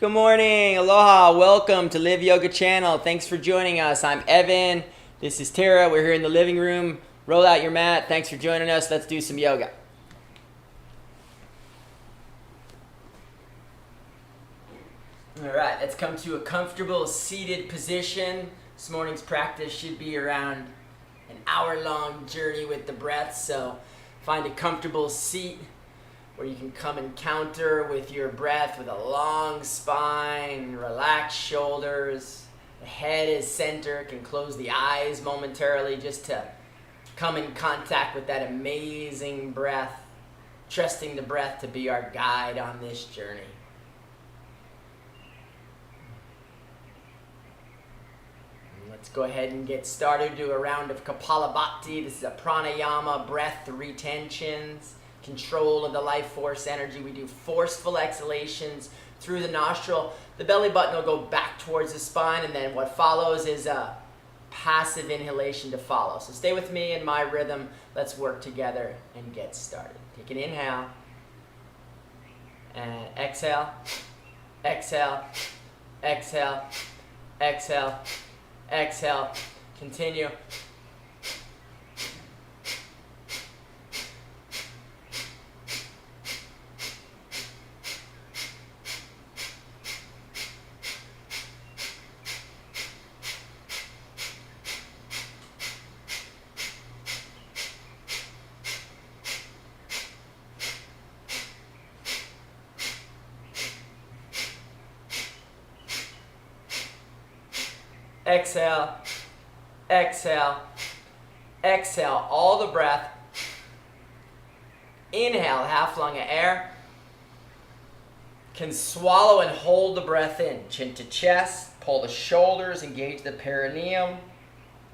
Good morning, aloha, welcome to Live Yoga Channel. Thanks for joining us. I'm Evan, this is Terra. We're here in the living room. Roll out your mat. Thanks for joining us. Let's do some yoga. All right, let's come to a comfortable seated position. This morning's practice should be around an hour-long journey with the breath, so find a comfortable seat where you can come and counter with your breath with a long spine, relaxed shoulders. The head is center, can close the eyes momentarily just to come in contact with that amazing breath, trusting the breath to be our guide on this journey. Let's go ahead and get started. Do a round of Kapalabhati. This is a pranayama, breath retentions, control of the life force energy. We do forceful exhalations through the nostril. The belly button will go back towards the spine, and then what follows is a passive inhalation to follow. So stay with me in my rhythm. Let's work together and get started. Take an inhale and exhale, exhale, exhale, exhale, exhale. Continue. Exhale, exhale, exhale, all the breath. Inhale, half lung of air. Can swallow and hold the breath in. Chin to chest, pull the shoulders, engage the perineum.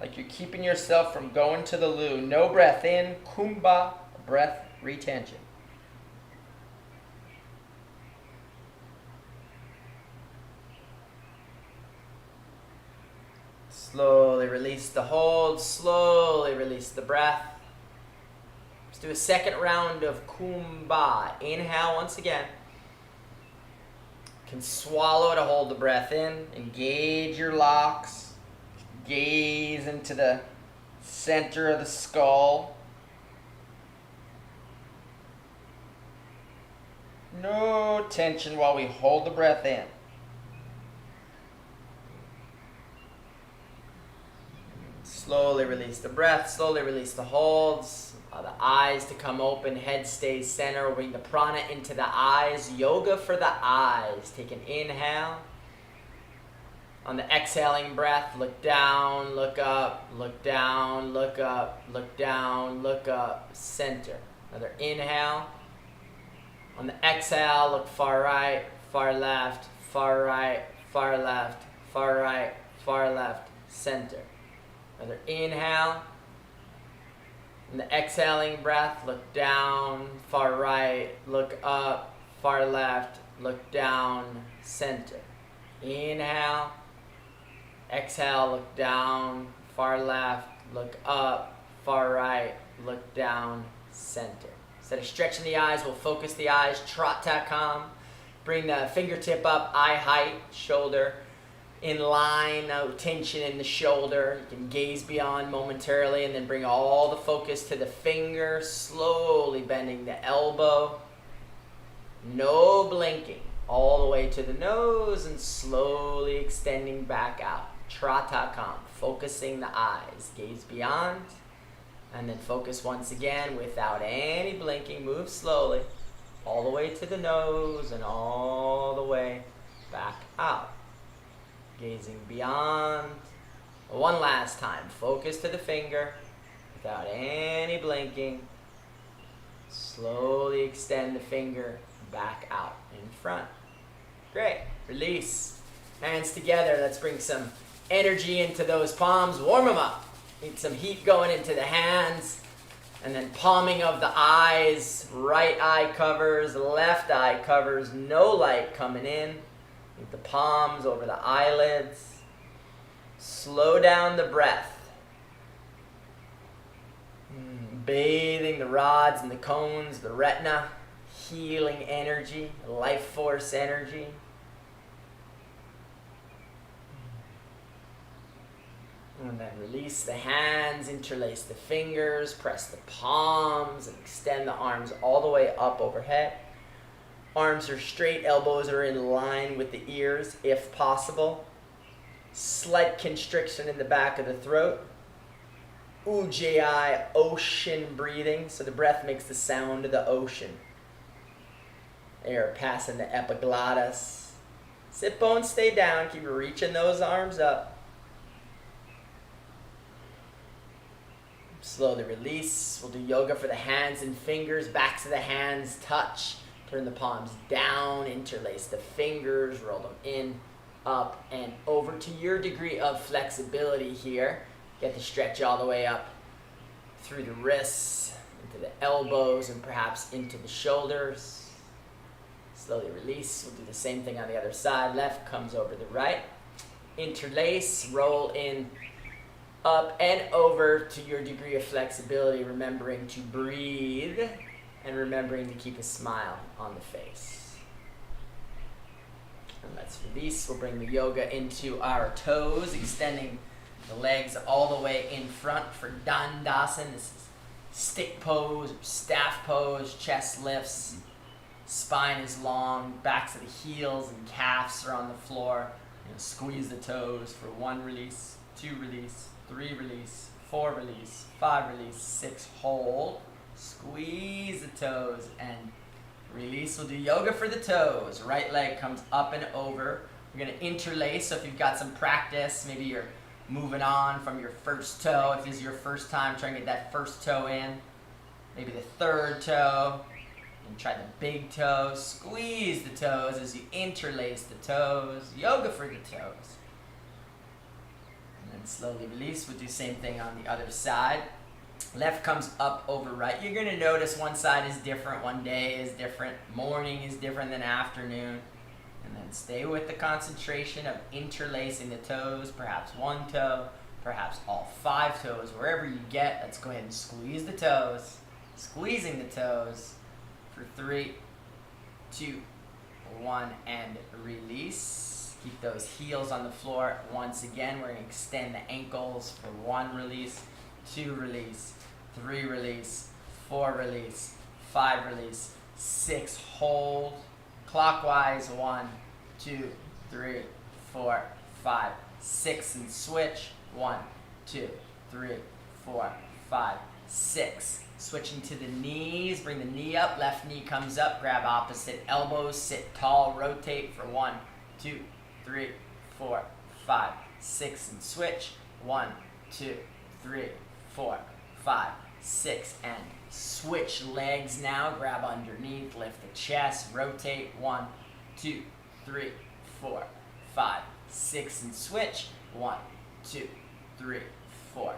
Like you're keeping yourself from going to the loo. No breath in, kumbha, breath retention. Slowly release the hold, slowly release the breath. Let's do a second round of kumbha. Inhale once again. You can swallow to hold the breath in. Engage your locks. Gaze into the center of the skull. No tension while we hold the breath in. Slowly release the breath, slowly release the holds. Allow the eyes to come open, head stays center. We'll bring the prana into the eyes. Yoga for the eyes. Take an inhale. On the exhaling breath, look down, look up, look down, look up, look down, look up, center. Another inhale. On the exhale, look far right, far left, far right, far left, far right, far left, center. Another inhale. In the exhaling breath, look down, far right, look up, far left, look down, center. Inhale. Exhale, look down, far left, look up, far right, look down, center. Instead of stretching the eyes, we'll focus the eyes, trot takam. Bring the fingertip up, eye height, shoulder in line, no tension in the shoulder. You can gaze beyond momentarily and then bring all the focus to the finger, slowly bending the elbow. No blinking, all the way to the nose and slowly extending back out. Tratakam, focusing the eyes. Gaze beyond and then focus once again without any blinking. Move slowly all the way to the nose and all the way back out. Gazing beyond. One last time. Focus to the finger without any blinking. Slowly extend the finger back out in front. Great. Release. Hands together. Let's bring some energy into those palms. Warm them up. Need some heat going into the hands. And then palming of the eyes. Right eye covers, left eye covers. No light coming in. With the palms over the eyelids. Slow down the breath. Bathing the rods and the cones, the retina. Healing energy, life force energy. And then release the hands, interlace the fingers, press the palms, and extend the arms all the way up overhead. Arms are straight, elbows are in line with the ears if possible. Slight constriction in the back of the throat. Ujjayi, ocean breathing, so the breath makes the sound of the ocean. Air passing the epiglottis. Sit bones stay down, keep reaching those arms up. Slowly release. We'll do yoga for the hands and fingers. Backs of the hands touch. Turn the palms down. Interlace the fingers. Roll them in, up, and over to your degree of flexibility here. Get the stretch all the way up through the wrists, into the elbows, and perhaps into the shoulders. Slowly release. We'll do the same thing on the other side. Left comes over the right. Interlace. Roll in, up and over to your degree of flexibility, remembering to breathe and remembering to keep a smile on the face. And let's release. We'll bring the yoga into our toes, extending the legs all the way in front for Dandasana. This is stick pose, staff pose, chest lifts, spine is long, backs of the heels and calves are on the floor. Squeeze the toes for 1 release, 2 release, 3 release, 4 release, 5 release, 6 hold. Squeeze the toes and release. We'll do yoga for the toes. Right leg comes up and over. We're going to interlace. So if you've got some practice, maybe you're moving on from your first toe. If this is your first time, try and get that first toe in. Maybe the third toe. And try the big toe. Squeeze the toes as you interlace the toes. Yoga for the toes. And then slowly release. We'll do the same thing on the other side. Left comes up over right. You're going to notice one side is different. One day is different. Morning is different than afternoon. And then stay with the concentration of interlacing the toes. Perhaps one toe. Perhaps all 5 toes. Wherever you get, let's go ahead and squeeze the toes. Squeezing the toes for 3, 2, 1, and release. Keep those heels on the floor. Once again, we're going to extend the ankles for 1 release, 2 release, 3 release, 4 release, 5 release, 6 hold. Clockwise, 1, 2, 3, 4, 5, 6, and switch. 1, 2, 3, 4, 5, 6. Switching to the knees, bring the knee up, left knee comes up, grab opposite elbows, sit tall, rotate for 1, 2, 3, 4, 5, 6, and switch. 1, 2, 3, 4, 5, 6, and switch legs now. Grab underneath, lift the chest, rotate. 1, 2, 3, 4, 5, 6, and switch. 1, 2, 3, 4,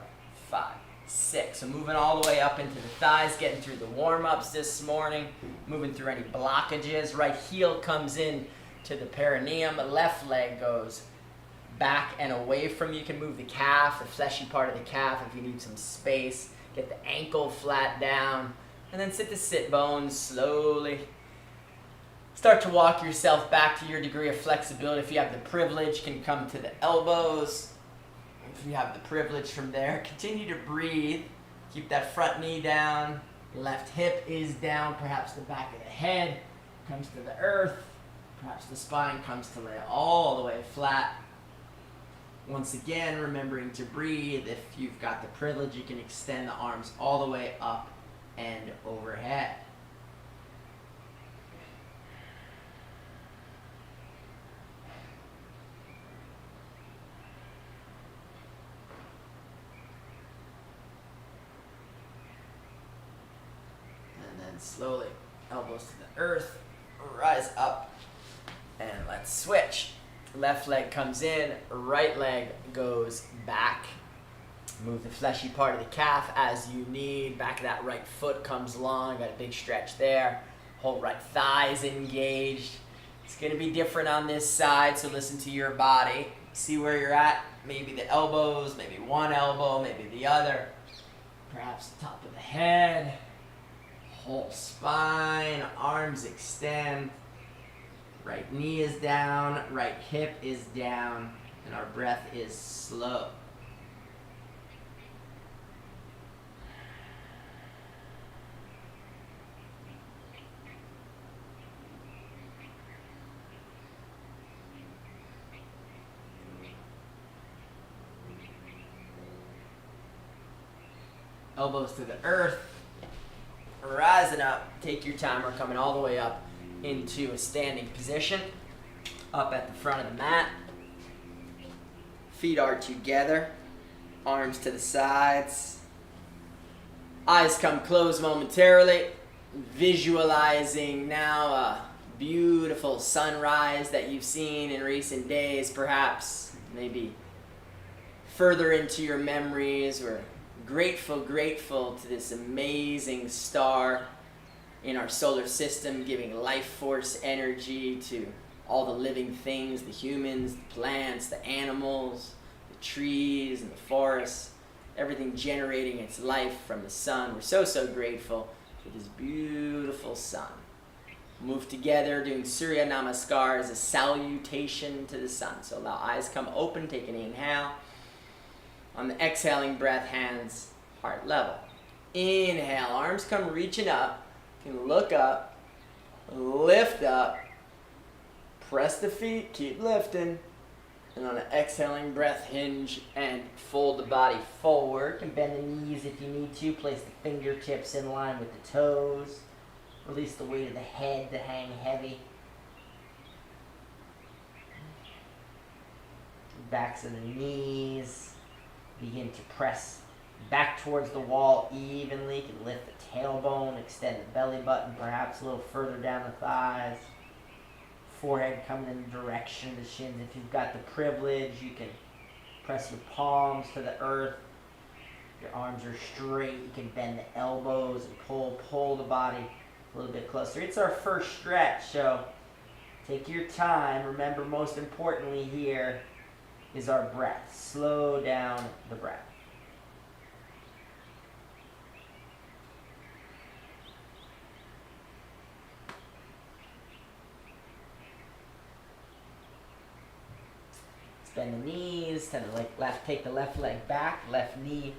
5, 6. So moving all the way up into the thighs, getting through the warm-ups this morning, moving through any blockages. Right heel comes in to the perineum. Left leg goes back and away from you. You can move the calf, the fleshy part of the calf if you need some space. Get the ankle flat down. And then sit to sit bones slowly. Start to walk yourself back to your degree of flexibility. If you have the privilege, can come to the elbows. If you have the privilege from there, continue to breathe. Keep that front knee down. Left hip is down. Perhaps the back of the head comes to the earth. Perhaps the spine comes to lay all the way flat. Once again, remembering to breathe. If you've got the privilege, you can extend the arms all the way up and overhead. Slowly, elbows to the earth, rise up, and let's switch. Left leg comes in, right leg goes back. Move the fleshy part of the calf as you need. Back of that right foot comes long, got a big stretch there. Whole right thighs engaged. It's going to be different on this side, so listen to your body. See where you're at. Maybe the elbows, maybe one elbow, maybe the other. Perhaps the top of the head. Whole spine, arms extend, right knee is down, right hip is down, and our breath is slow. Elbows to the earth. Rising up. Take your time. We're coming all the way up into a standing position. Up at the front of the mat. Feet are together. Arms to the sides. Eyes come closed momentarily. Visualizing now a beautiful sunrise that you've seen in recent days, perhaps. Maybe further into your memories. We're grateful to this amazing star in our solar system, giving life force energy to all the living things, the humans, the plants, the animals, the trees and the forests, everything generating its life from the sun. We're so grateful for this beautiful sun. Move together, doing Surya Namaskar as a salutation to the sun. So allow eyes come open, take an inhale. On the exhaling breath, hands heart level. Inhale, arms come reaching up. You can look up, lift up, press the feet, keep lifting. And on an exhaling breath, hinge and fold the body forward. You can bend the knees if you need to. Place the fingertips in line with the toes. Release the weight of the head to hang heavy. Backs of the knees. Begin to press back towards the wall evenly. You can lift the tailbone, extend the belly button, perhaps a little further down the thighs. Forehead coming in the direction of the shins. If you've got the privilege, you can press your palms to the earth. Your arms are straight. You can bend the elbows and pull the body a little bit closer. It's our first stretch, so take your time. Remember, most importantly here is our breath. Slow down the breath. Bend the knees, take the left leg back, left knee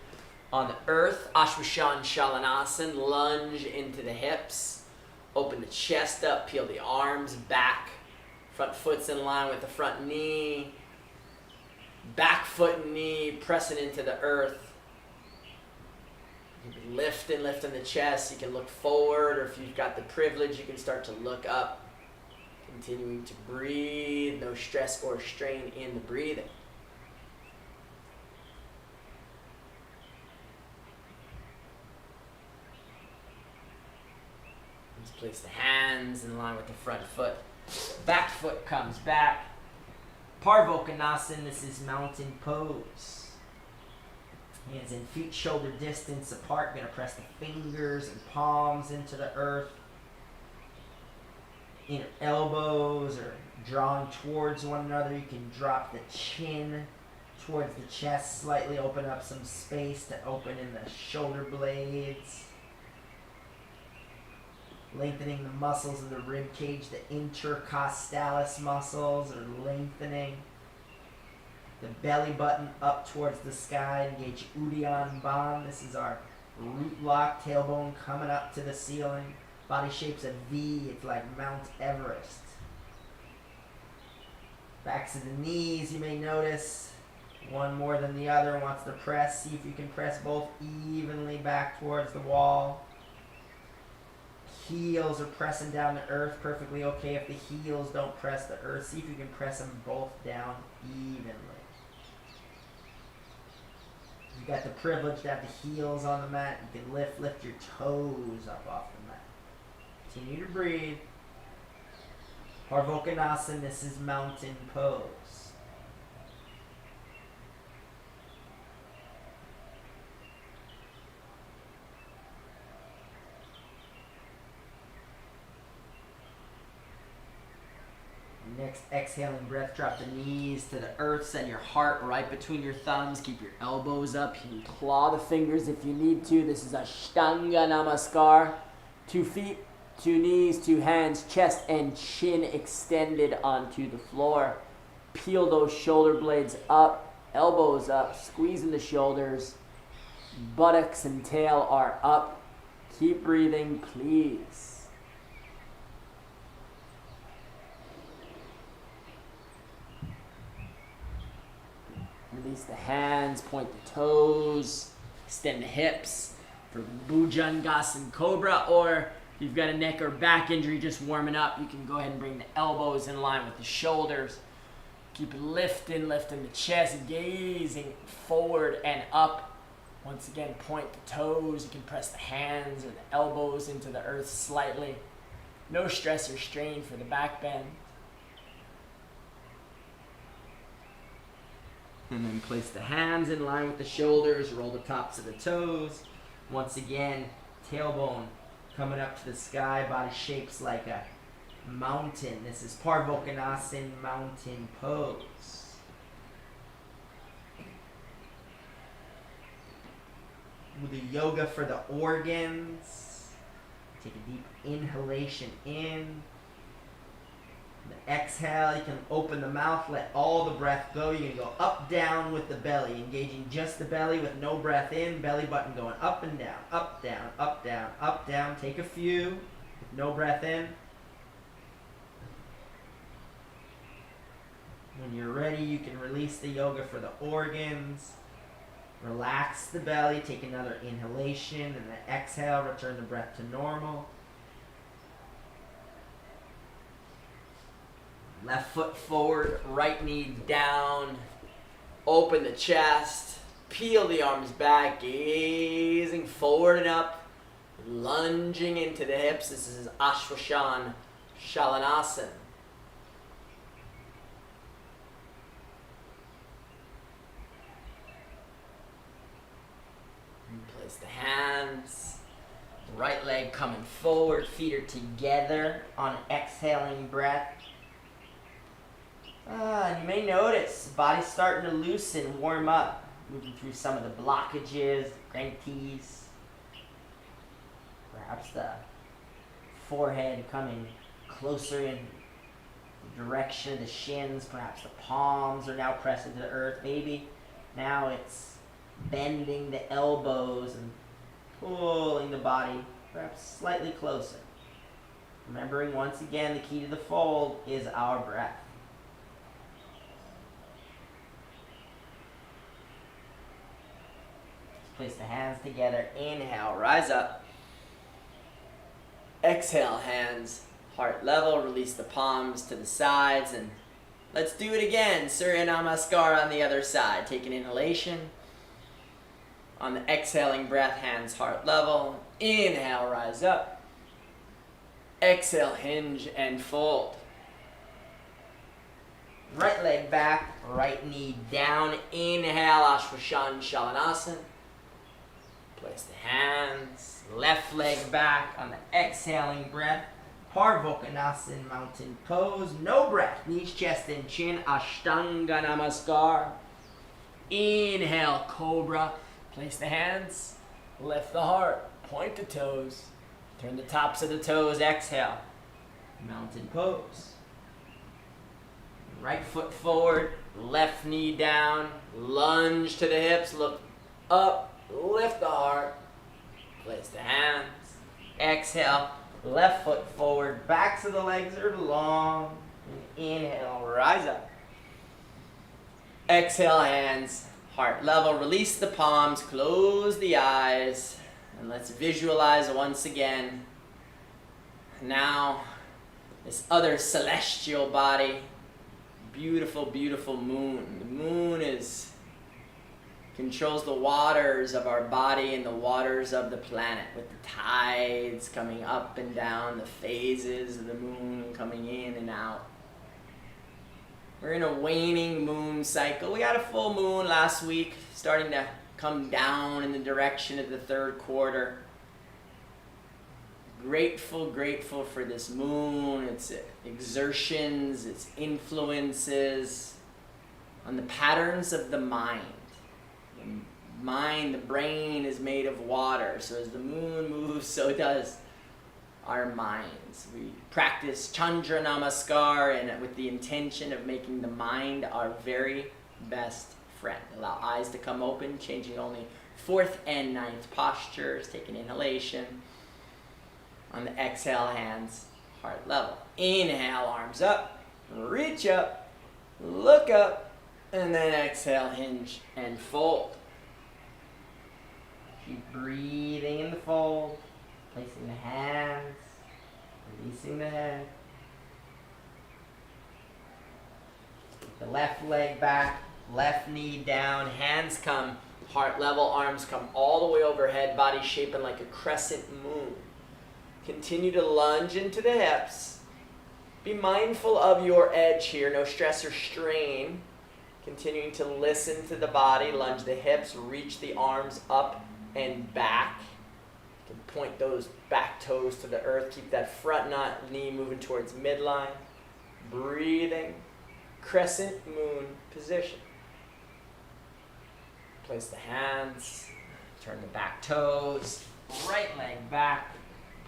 on the earth. Ashwashan Shalanasan, lunge into the hips. Open the chest up, peel the arms back. Front foot's in line with the front knee. Back foot and knee pressing into the earth. You can lifting the chest. You can look forward, or if you've got the privilege, you can start to look up. Continuing to breathe, no stress or strain in the breathing. Let's place the hands in line with the front foot. Back foot comes back. Parvokonasana, this is mountain pose. Hands and feet shoulder distance apart. We're going to press the fingers and palms into the earth. Inner elbows are drawn towards one another. You can drop the chin towards the chest, slightly open up some space to open in the shoulder blades. Lengthening the muscles of the rib cage, the intercostalis muscles are lengthening. The belly button up towards the sky, engage Uddiyana Bandha. This is our root lock, tailbone coming up to the ceiling. Body shape's a V, it's like Mount Everest. Backs of the knees, you may notice, one more than the other wants to press. See if you can press both evenly back towards the wall. Heels are pressing down the earth, perfectly okay if the heels don't press the earth. See if you can press them both down evenly. You've got the privilege to have the heels on the mat. You can lift your toes up off the mat. Continue to breathe. Parvokonasana, this is mountain pose. Next, exhaling breath, drop the knees to the earth, send your heart right between your thumbs, keep your elbows up, you can claw the fingers if you need to. This is Ashtanga Namaskar. 2 feet, 2 knees, 2 hands, chest and chin extended onto the floor. Peel those shoulder blades up, elbows up, squeezing the shoulders. Buttocks and tail are up. Keep breathing, please. Release the hands, point the toes, extend the hips. for Bhujangasana Cobra, or if you've got a neck or back injury just warming up, you can go ahead and bring the elbows in line with the shoulders. Keep lifting the chest, gazing forward and up. Once again, point the toes. You can press the hands or the elbows into the earth slightly. No stress or strain for the back bend. And then place the hands in line with the shoulders, roll the tops of the toes. Once again, tailbone coming up to the sky, body shapes like a mountain. This is Parvokonasana, mountain pose. We'll do yoga for the organs. Take a deep inhalation in. The exhale, you can open the mouth, let all the breath go. You can go up, down with the belly, engaging just the belly with no breath in, belly button going up and down, up, down, up, down, up, down. Take a few with no breath in. When you're ready, you can release the yoga for the organs. Relax the belly, take another inhalation, and then exhale, return the breath to normal. Left foot forward, right knee down. Open the chest, peel the arms back, gazing forward and up, lunging into the hips. This is Ashwasana Shalanasana. Place the hands, right leg coming forward, feet are together on an exhaling breath. And you may notice the body's starting to loosen, warm up, moving through some of the blockages, grantees. Perhaps the forehead coming closer in the direction of the shins. Perhaps the palms are now pressing to the earth. Maybe now it's bending the elbows and pulling the body perhaps slightly closer. Remembering once again the key to the fold is our breath. Place the hands together. Inhale, rise up. Exhale, hands heart level. Release the palms to the sides, and let's do it again. Surya Namaskar on the other side. Take an inhalation. On the exhaling breath, hands heart level. Inhale, rise up. Exhale, hinge and fold. Right leg back, right knee down. Inhale, Ashwasana Shalanasana. Place the hands, left leg back on the exhaling breath. Parvokonasana, mountain pose. No breath, knees, chest, and chin. Ashtanga Namaskar. Inhale, cobra. Place the hands, lift the heart, point the toes. Turn the tops of the toes, exhale. Mountain pose. Right foot forward, left knee down. Lunge to the hips, look up. Lift the heart, place the hands, exhale, left foot forward, backs of the legs are long, and inhale, rise up. Exhale, hands, heart level, release the palms, close the eyes, and let's visualize once again. Now, this other celestial body, beautiful, beautiful moon. The moon controls the waters of our body and the waters of the planet, with the tides coming up and down, the phases of the moon coming in and out. We're in a waning moon cycle. We had a full moon last week, starting to come down in the direction of the third quarter. Grateful for this moon, its exertions, its influences on the patterns of the mind. The brain is made of water, so as the moon moves, so does our minds. We practice Chandra Namaskar and with the intention of making the mind our very best friend. Allow eyes to come open, changing only 4th and 9th postures. Take an inhalation. On the exhale, hands heart level. Inhale, arms up, reach up, look up, and then exhale, hinge and fold. Keep breathing in the fold. Placing the hands. Releasing the head. The left leg back. Left knee down. Hands come heart level. Arms come all the way overhead. Body shaping like a crescent moon. Continue to lunge into the hips. Be mindful of your edge here. No stress or strain. Continuing to listen to the body. Lunge the hips. Reach the arms up and back. You can point those back toes to the earth. Keep that front knee moving towards midline. Breathing. Crescent moon position. Place the hands. Turn the back toes. Right leg back.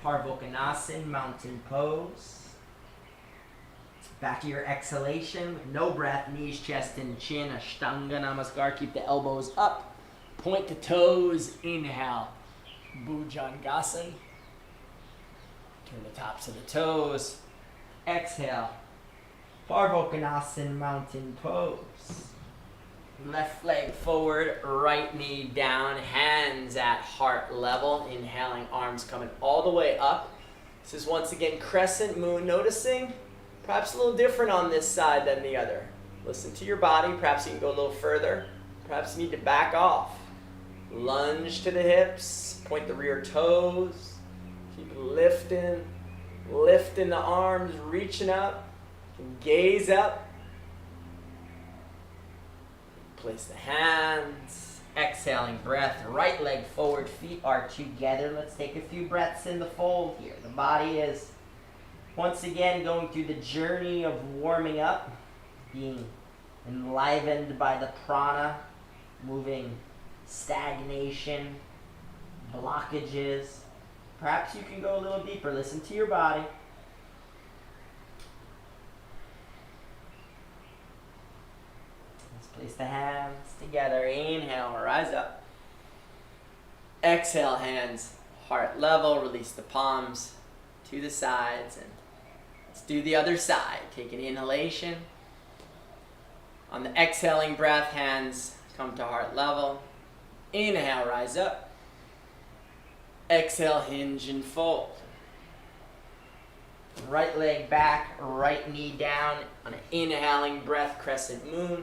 Parvokonasana, mountain pose. Back to your exhalation with no breath, knees, chest, and chin. Ashtanga Namaskar. Keep the elbows up. Point the toes. Inhale. Bhujangasana. Turn the tops of the toes. Exhale. Parvokonasana, mountain pose. Left leg forward, right knee down, hands at heart level. Inhaling, arms coming all the way up. This is once again crescent moon. Noticing perhaps a little different on this side than the other. Listen to your body. Perhaps you can go a little further. Perhaps you need to back off. Lunge to the hips. Point the rear toes. Keep lifting. Lifting the arms, reaching up. Gaze up. Place the hands. Exhaling breath. Right leg forward. Feet are together. Let's take a few breaths in the fold here. The body is once again going through the journey of warming up. Being enlivened by the prana. Moving stagnation. Blockages. Perhaps you can go a little deeper. Listen to your body. Place the hands together. Inhale, rise up. Exhale, hands heart level. Release the palms to the sides. And let's do the other side. Take an inhalation. On the exhaling breath, hands come to heart level. Inhale, rise up. Exhale, hinge and fold. Right leg back, right knee down. On an inhaling breath, crescent moon.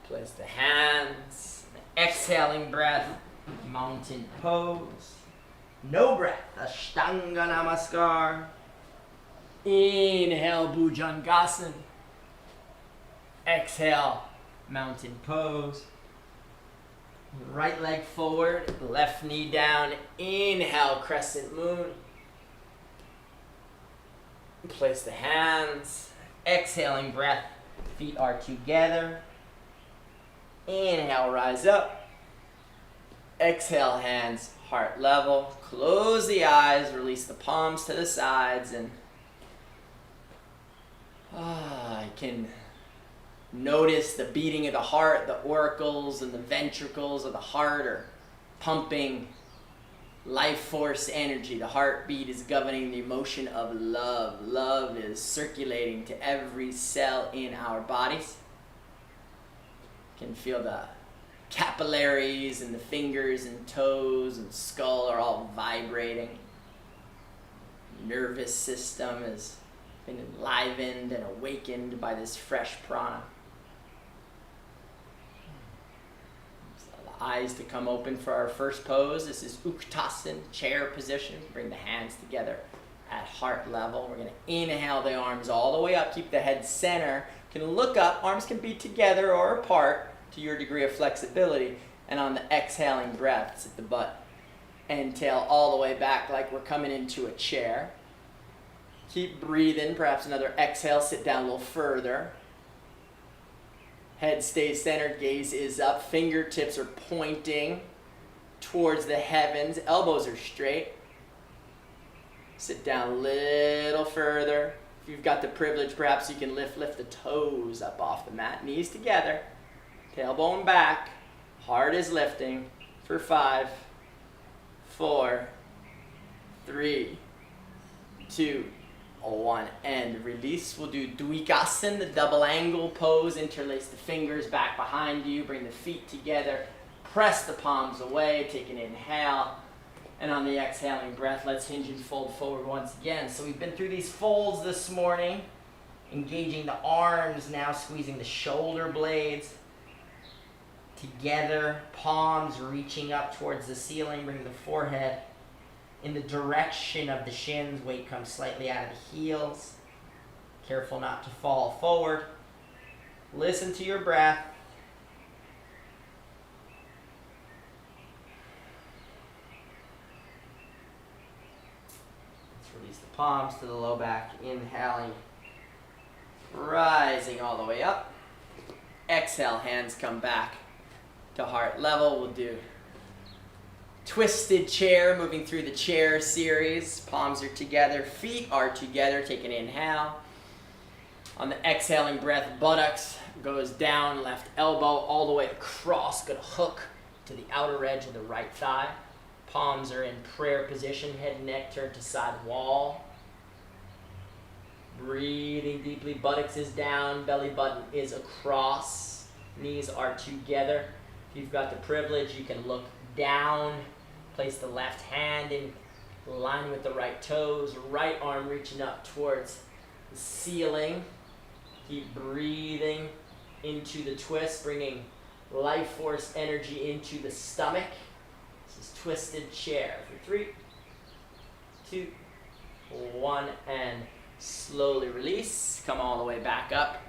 Place the hands. Exhaling breath, mountain pose. No breath, Ashtanga Namaskar. Inhale, Bhujangasana. Exhale, mountain pose. Right leg forward, left knee down. Inhale, crescent moon. Place the hands. Exhaling breath, feet are together. Inhale, rise up. Exhale, hands heart level. Close the eyes, release the palms to the sides, and I can notice the beating of the heart. The auricles and the ventricles of the heart are pumping life force energy. The heartbeat is governing the emotion of love. Love is circulating to every cell in our bodies. Can feel the capillaries and the fingers and toes and skull are all vibrating. Nervous system has been enlivened and awakened by this fresh prana. So the eyes to come open for our first pose. This is Uttanasana, chair position. Bring the hands together at heart level. We're going to inhale the arms all the way up. Keep the head center. You can look up. Arms can be together or apart to your degree of flexibility. And on the exhaling breath, sit the butt and tail all the way back like we're coming into a chair. Keep breathing. Perhaps another exhale. Sit down a little further. Head stays centered. Gaze is up. Fingertips are pointing towards the heavens. Elbows are straight. Sit down a little further. If you've got the privilege, perhaps you can lift the toes up off the mat. Knees together. Tailbone back. Heart is lifting for 5, 4, 3, 2, 1. And release. We'll do Dvikasana, the double angle pose. Interlace the fingers back behind you. Bring the feet together. press the palms away, take an inhale. And on the exhaling breath, let's hinge and fold forward once again. So we've been through these folds this morning, engaging the arms, now squeezing the shoulder blades together, palms reaching up towards the ceiling, bring the forehead in the direction of the shins, weight comes slightly out of the heels. Careful not to fall forward. Listen to your breath. Let's release the palms to the low back, inhaling, rising all the way up. Exhale, hands come back to heart level. We'll do twisted chair, moving through the chair series. Palms are together, feet are together. Take an inhale. On the exhaling breath, buttocks goes down, left elbow all the way across. Gonna hook to the outer edge of the right thigh. Palms are in prayer position, head and neck turned to side wall. Breathing deeply, buttocks is down, belly button is across. Knees are together. If you've got the privilege, you can look down. Place the left hand in line with the right toes. Right arm reaching up towards the ceiling. Keep breathing into the twist, bringing life force energy into the stomach. This is twisted chair for 3, 2, 1, and slowly release. Come all the way back up.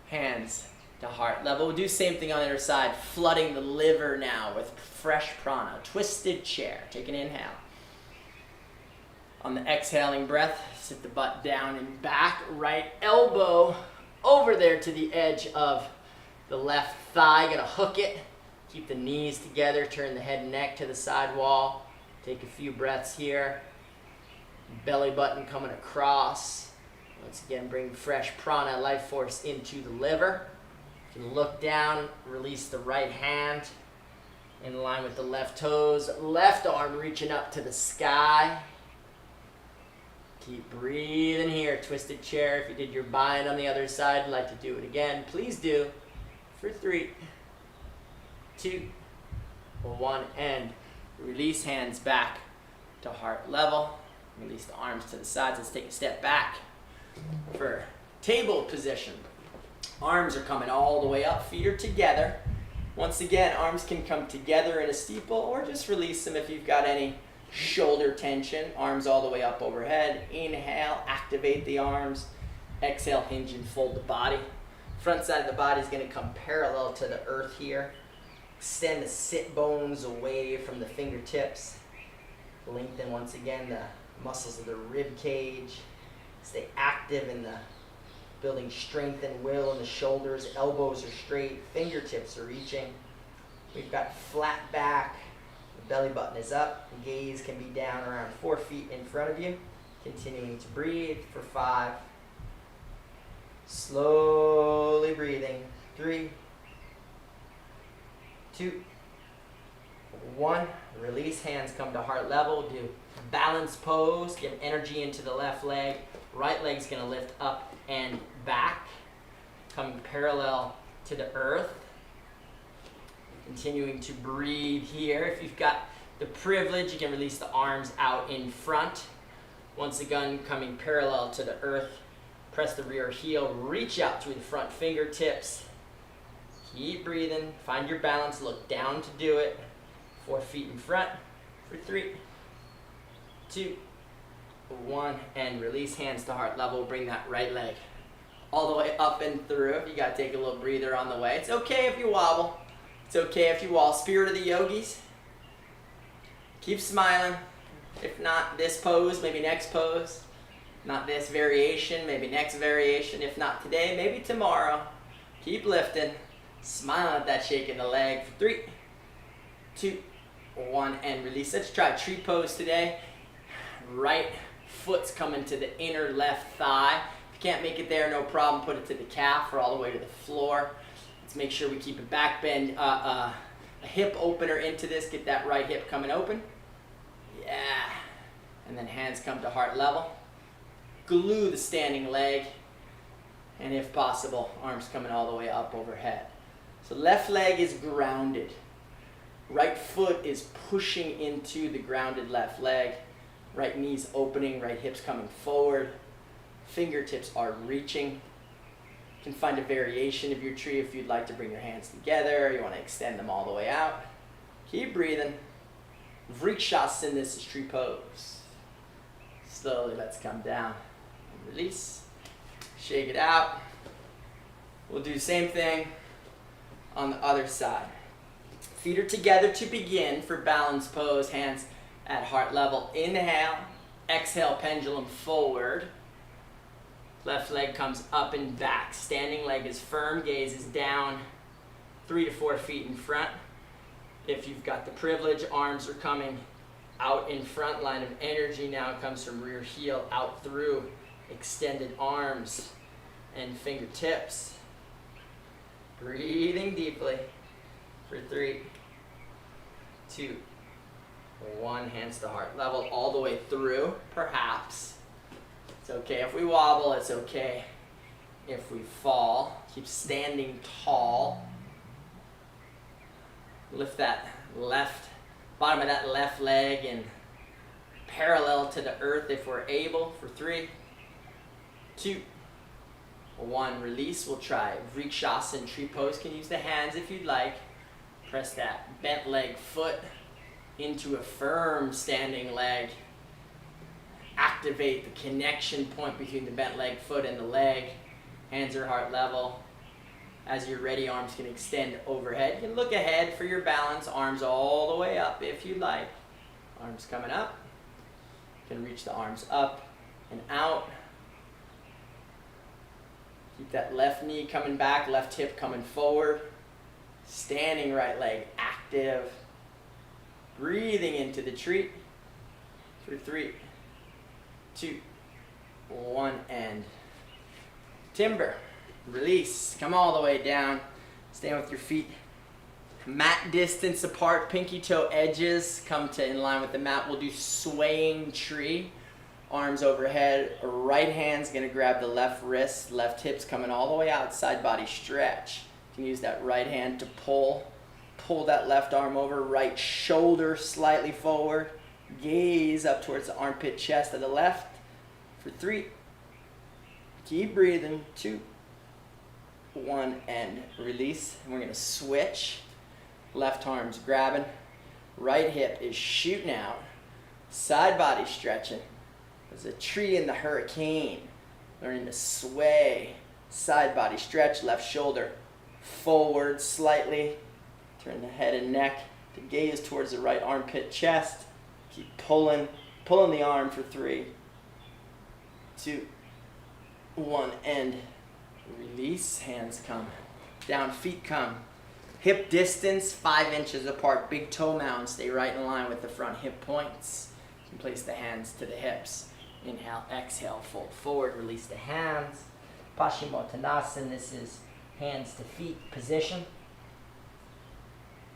Hands to heart level. We'll do the same thing on the other side, flooding the liver now with fresh prana. Twisted chair. Take an inhale. On the exhaling breath, sit the butt down and back. Right elbow over there to the edge of the left thigh. Gonna hook it. Keep the knees together. Turn the head and neck to the side wall. Take a few breaths here. Belly button coming across. Once again, bring fresh prana, life force into the liver. You can look down, release the right hand in line with the left toes. Left arm reaching up to the sky. Keep breathing here. Twisted chair. If you did your bind on the other side, I'd like to do it again. Please do. For 3, 2, 1, and release. Hands back to heart level. Release the arms to the sides. Let's take a step back for table position. Arms are coming all the way up. Feet are together. Once again, arms can come together in a steeple or just release them if you've got any shoulder tension. Arms all the way up overhead. Inhale, activate the arms. Exhale, hinge and fold the body. Front side of the body is going to come parallel to the earth here. Extend the sit bones away from the fingertips. Lengthen once again the muscles of the rib cage. Stay active in the building strength and will in the shoulders. Elbows are straight, fingertips are reaching. We've got flat back. The belly button is up. The gaze can be down around 4 feet in front of you. Continuing to breathe for 5. Slowly breathing. 3, 2, 1. Release. Hands come to heart level. Do balance pose. Give energy into the left leg. Right leg's going to lift up and back. Coming parallel to the earth. Continuing to breathe here. If you've got the privilege, you can release the arms out in front. Once again, coming parallel to the earth. Press the rear heel. Reach out through the front fingertips. Keep breathing. Find your balance. Look down to do it. 4 feet in front for 3, 2, 1, and release. Hands to heart level. Bring that right leg all the way up and through. You got to take a little breather on the way. It's okay if you wobble. It's okay if you wobble. Spirit of the yogis. Keep smiling. If not this pose, maybe next pose. Not this variation, maybe next variation. If not today, maybe tomorrow. Keep lifting. Smile at that shake in the leg for 3, 2, 1, and release. Let's try tree pose today. Right foot's coming to the inner left thigh. If you can't make it there, no problem. Put it to the calf or all the way to the floor. Let's make sure we keep a back bend, a hip opener into this. Get that right hip coming open. Yeah. And then hands come to heart level. Glue the standing leg. And if possible, arms coming all the way up overhead. So left leg is grounded. Right foot is pushing into the grounded left leg. Right knee's opening, right hip's coming forward. Fingertips are reaching. You can find a variation of your tree if you'd like to bring your hands together. You want to extend them all the way out. Keep breathing. Vrikshasana, this is tree pose. Slowly, let's come down and release. Shake it out. We'll do the same thing on the other side. Feet are together to begin for balance pose. Hands at heart level. Inhale. Exhale, pendulum forward. Left leg comes up and back. Standing leg is firm. Gaze is down 3 to 4 feet in front. If you've got the privilege, arms are coming out in front. Line of energy now comes from rear heel out through. Extended arms and fingertips. Breathing deeply for 3, 2, 1. Hands to heart level all the way through, perhaps. It's okay if we wobble, it's okay if we fall. Keep standing tall. Lift that bottom of that left leg and parallel to the earth if we're able for 3, 2, 1. Release. We'll try Vrikshasana, tree pose. Can use the hands if you'd like. Press that bent leg foot into a firm standing leg. Activate the connection point between the bent leg foot and the leg. Hands are heart level. As you're ready, arms can extend overhead. You can look ahead for your balance. Arms all the way up if you like. Arms coming up. You can reach the arms up and out. Keep that left knee coming back, left hip coming forward. Standing right leg active. Breathing into the tree for 3, 2, 1, and timber. Release. Come all the way down. Stand with your feet mat distance apart. Pinky toe edges come to in line with the mat. We'll do swaying tree. Arms overhead. Right hand's going to grab the left wrist. Left hip's coming all the way out. Side body stretch. You can use that right hand to pull. Pull that left arm over. Right shoulder slightly forward. Gaze up towards the armpit chest of the left for 3. Keep breathing. 2, 1, and release. And we're going to switch. Left arm's grabbing. Right hip is shooting out. Side body stretching. There's a tree in the hurricane. Learning to sway. Side body stretch. Left shoulder forward slightly. Turn the head and neck to gaze towards the right armpit chest. Keep pulling the arm for 3, 2, 1, and release. Hands come down, feet come hip distance 5 inches apart. Big toe mound, stay right in line with the front hip points. You can place the hands to the hips. Inhale, exhale, fold forward, release the hands. Paschimottanasana, this is hands to feet position.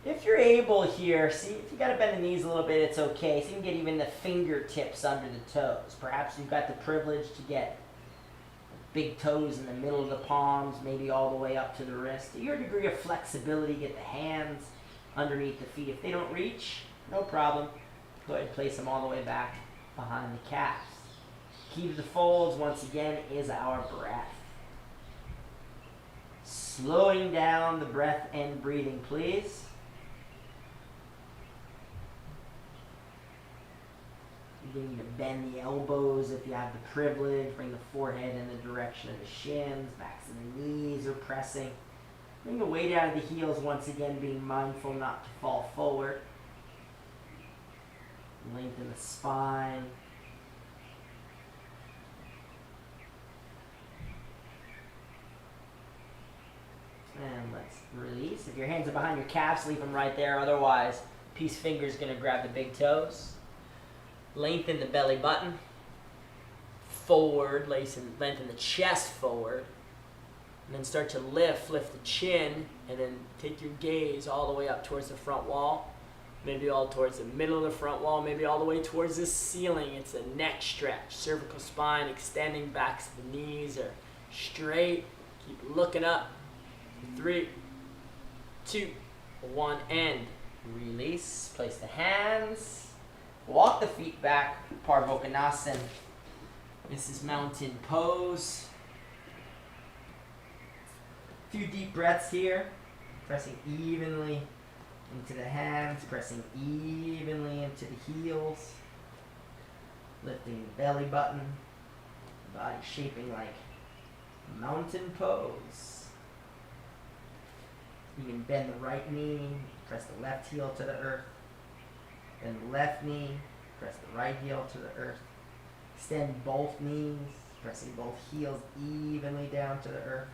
If you're able here, see if you got to bend the knees a little bit, it's okay. So you can get even the fingertips under the toes. Perhaps you've got the privilege to get big toes in the middle of the palms, maybe all the way up to the wrist. To your degree of flexibility, get the hands underneath the feet. If they don't reach, no problem. Go ahead and place them all the way back behind the calves. Key to the folds, once again, is our breath. Slowing down the breath and breathing, please. Beginning to bend the elbows if you have the privilege. Bring the forehead in the direction of the shins. Backs of the knees are pressing. Bring the weight out of the heels, once again being mindful not to fall forward. Lengthen the spine. And let's release. If your hands are behind your calves, leave them right there. Otherwise, peace finger is going to grab the big toes. Lengthen the belly button forward, lengthen the chest forward, and then start to lift the chin, and then take your gaze all the way up towards the front wall, maybe all towards the middle of the front wall, maybe all the way towards the ceiling. It's a neck stretch, cervical spine extending, backs of the knees are straight. Keep looking up. 3, 2, 1, and Release, place the hands. Walk the feet back, Parvokonasana. This is mountain pose. A few deep breaths here. Pressing evenly into the hands, pressing evenly into the heels. Lifting the belly button. Body shaping like mountain pose. You can bend the right knee, press the left heel to the earth. Bend the left knee, press the right heel to the earth. Extend both knees, pressing both heels evenly down to the earth.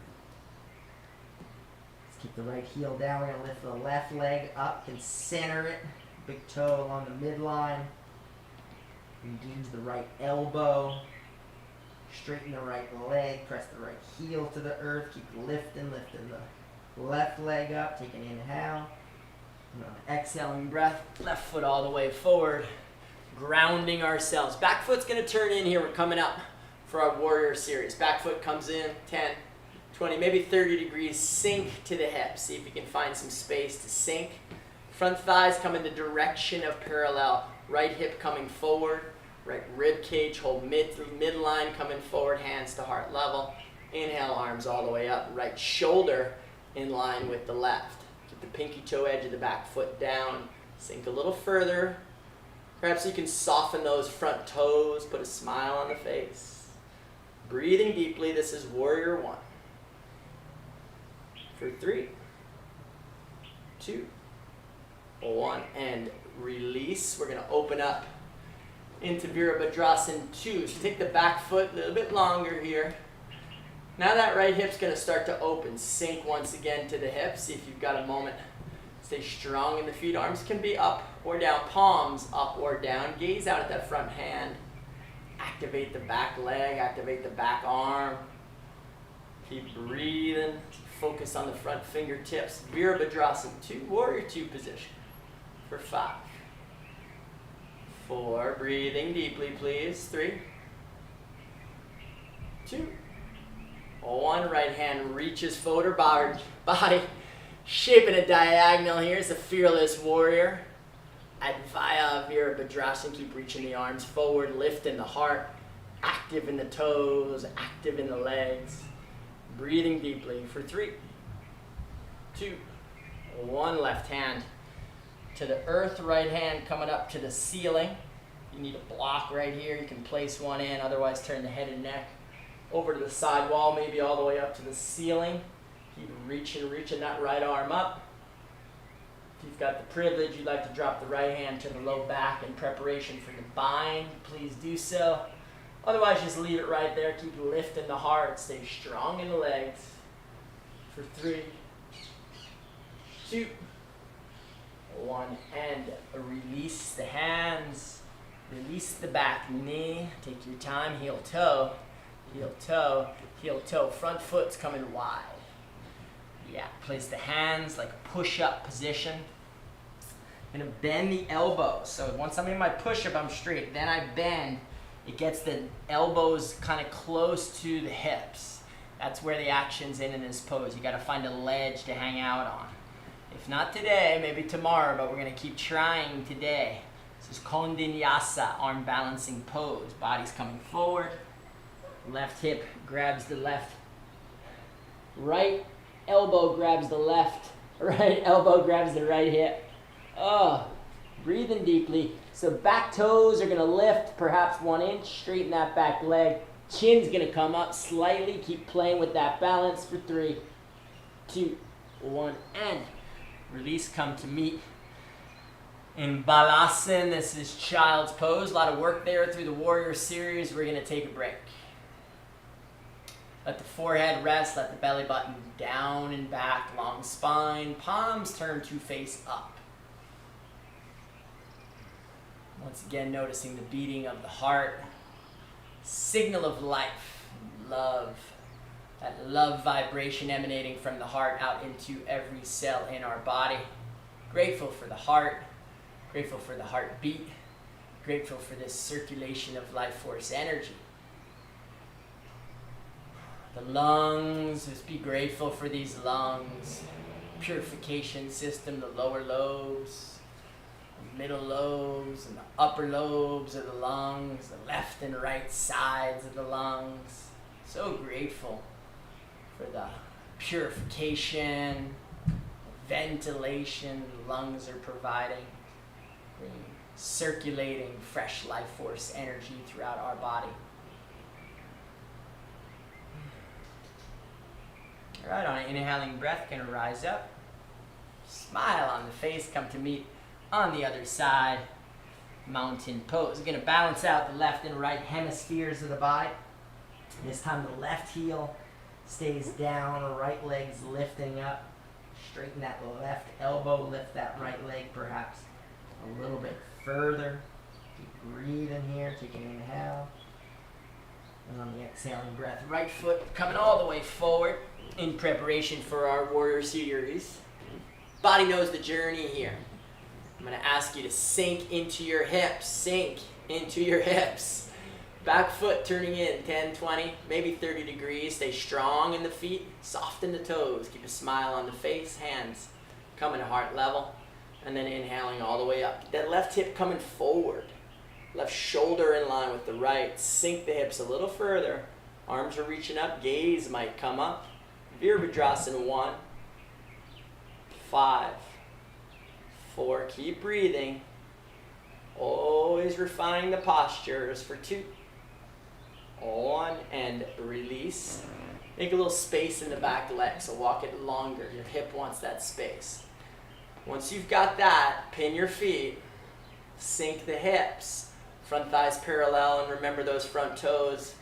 Let's keep the right heel down. We're going to lift the left leg up, can center it. Big toe along the midline. Engage the right elbow. Straighten the right leg, press the right heel to the earth. Keep lifting the left leg up. Take an inhale. And on an exhaling breath, left foot all the way forward. Grounding ourselves. Back foot's going to turn in here. We're coming up for our warrior series. Back foot comes in 10, 20, maybe 30 degrees. Sink to the hips. See if you can find some space to sink. Front thighs come in the direction of parallel. Right hip coming forward. Right rib cage, hold midline, coming forward, hands to heart level. Inhale, arms all the way up. Right shoulder in line with the left. Keep the pinky toe edge of the back foot down. Sink a little further. Perhaps you can soften those front toes, put a smile on the face. Breathing deeply, this is warrior one. For 3, 2, 1, and release. We're going to open up into Virabhadrasana 2. So take the back foot a little bit longer here. Now that right hip's going to start to open. Sink once again to the hips. See if you've got a moment. Stay strong in the feet. Arms can be up or down. Palms up or down. Gaze out at that front hand. Activate the back leg. Activate the back arm. Keep breathing. Focus on the front fingertips. Virabhadrasana 2. Warrior 2 position. For 5. 4, breathing deeply, please. 3, 2, 1. Right hand reaches forward or body. Shaping a diagonal here. It's a fearless warrior. Advaya Virabhadrasana. Keep reaching the arms forward, lifting the heart. Active in the toes, active in the legs. Breathing deeply for 3, 2, 1. Left hand to the earth, right hand coming up to the ceiling. You need a block right here. You can place one in, otherwise turn the head and neck over to the side wall, maybe all the way up to the ceiling. Keep reaching that right arm up. If you've got the privilege, you'd like to drop the right hand to the low back in preparation for the bind, please do so. Otherwise, just leave it right there. Keep lifting the heart. Stay strong in the legs. For 3, 2, 1, and release the hands, release the back knee, take your time, heel toe, heel toe, heel toe, front foot's coming wide. Yeah, place the hands like a push-up position. I'm gonna bend the elbows, so once I'm in my push-up, I'm straight, then I bend, it gets the elbows kind of close to the hips. That's where the action's in this pose. You gotta find a ledge to hang out on. If not today, maybe tomorrow, but we're going to keep trying today. This is Kondinyasa, arm balancing pose. Body's coming forward. Left hip grabs the left. Right elbow grabs the left. Right elbow grabs the right hip. Oh, breathing deeply. So back toes are going to lift perhaps 1 inch. Straighten that back leg. Chin's going to come up slightly. Keep playing with that balance for 3, 2, 1, and release, come to meet in Balasana. This is child's pose. A lot of work there through the warrior series. We're going to take a break. Let the forehead rest. Let the belly button down and back. Long spine. Palms turn to face up. Once again, noticing the beating of the heart. Signal of life. Love. That love vibration emanating from the heart out into every cell in our body. Grateful for the heart. Grateful for the heartbeat. Grateful for this circulation of life force energy. The lungs, just be grateful for these lungs. Purification system, the lower lobes. middle lobes and the upper lobes of the lungs, the left and right sides of the lungs. So grateful for the purification, ventilation the lungs are providing, circulating fresh life force energy throughout our body. All right, on an inhaling breath, gonna rise up, smile on the face, come to meet on the other side, mountain pose. We're gonna balance out the left and right hemispheres of the body. This time the left heel stays down, right leg's lifting up. Straighten that left elbow, lift that right leg perhaps a little bit further. Keep breathing here, take an inhale. And on the exhaling breath, right foot coming all the way forward in preparation for our warrior series. Body knows the journey here. I'm gonna ask you to sink into your hips, sink into your hips. Back foot turning in 10, 20, maybe 30 degrees. Stay strong in the feet, soften the toes. Keep a smile on the face, hands coming to heart level. And then inhaling all the way up. Get that left hip coming forward. Left shoulder in line with the right. Sink the hips a little further. Arms are reaching up, gaze might come up. Virabhadrasana 1, 5, 4, keep breathing. Always refining the postures for 2. On and release. Make a little space in the back leg, so walk it longer. Your hip wants that space. Once you've got that, pin your feet, sink the hips, front thighs parallel, and remember those front toes.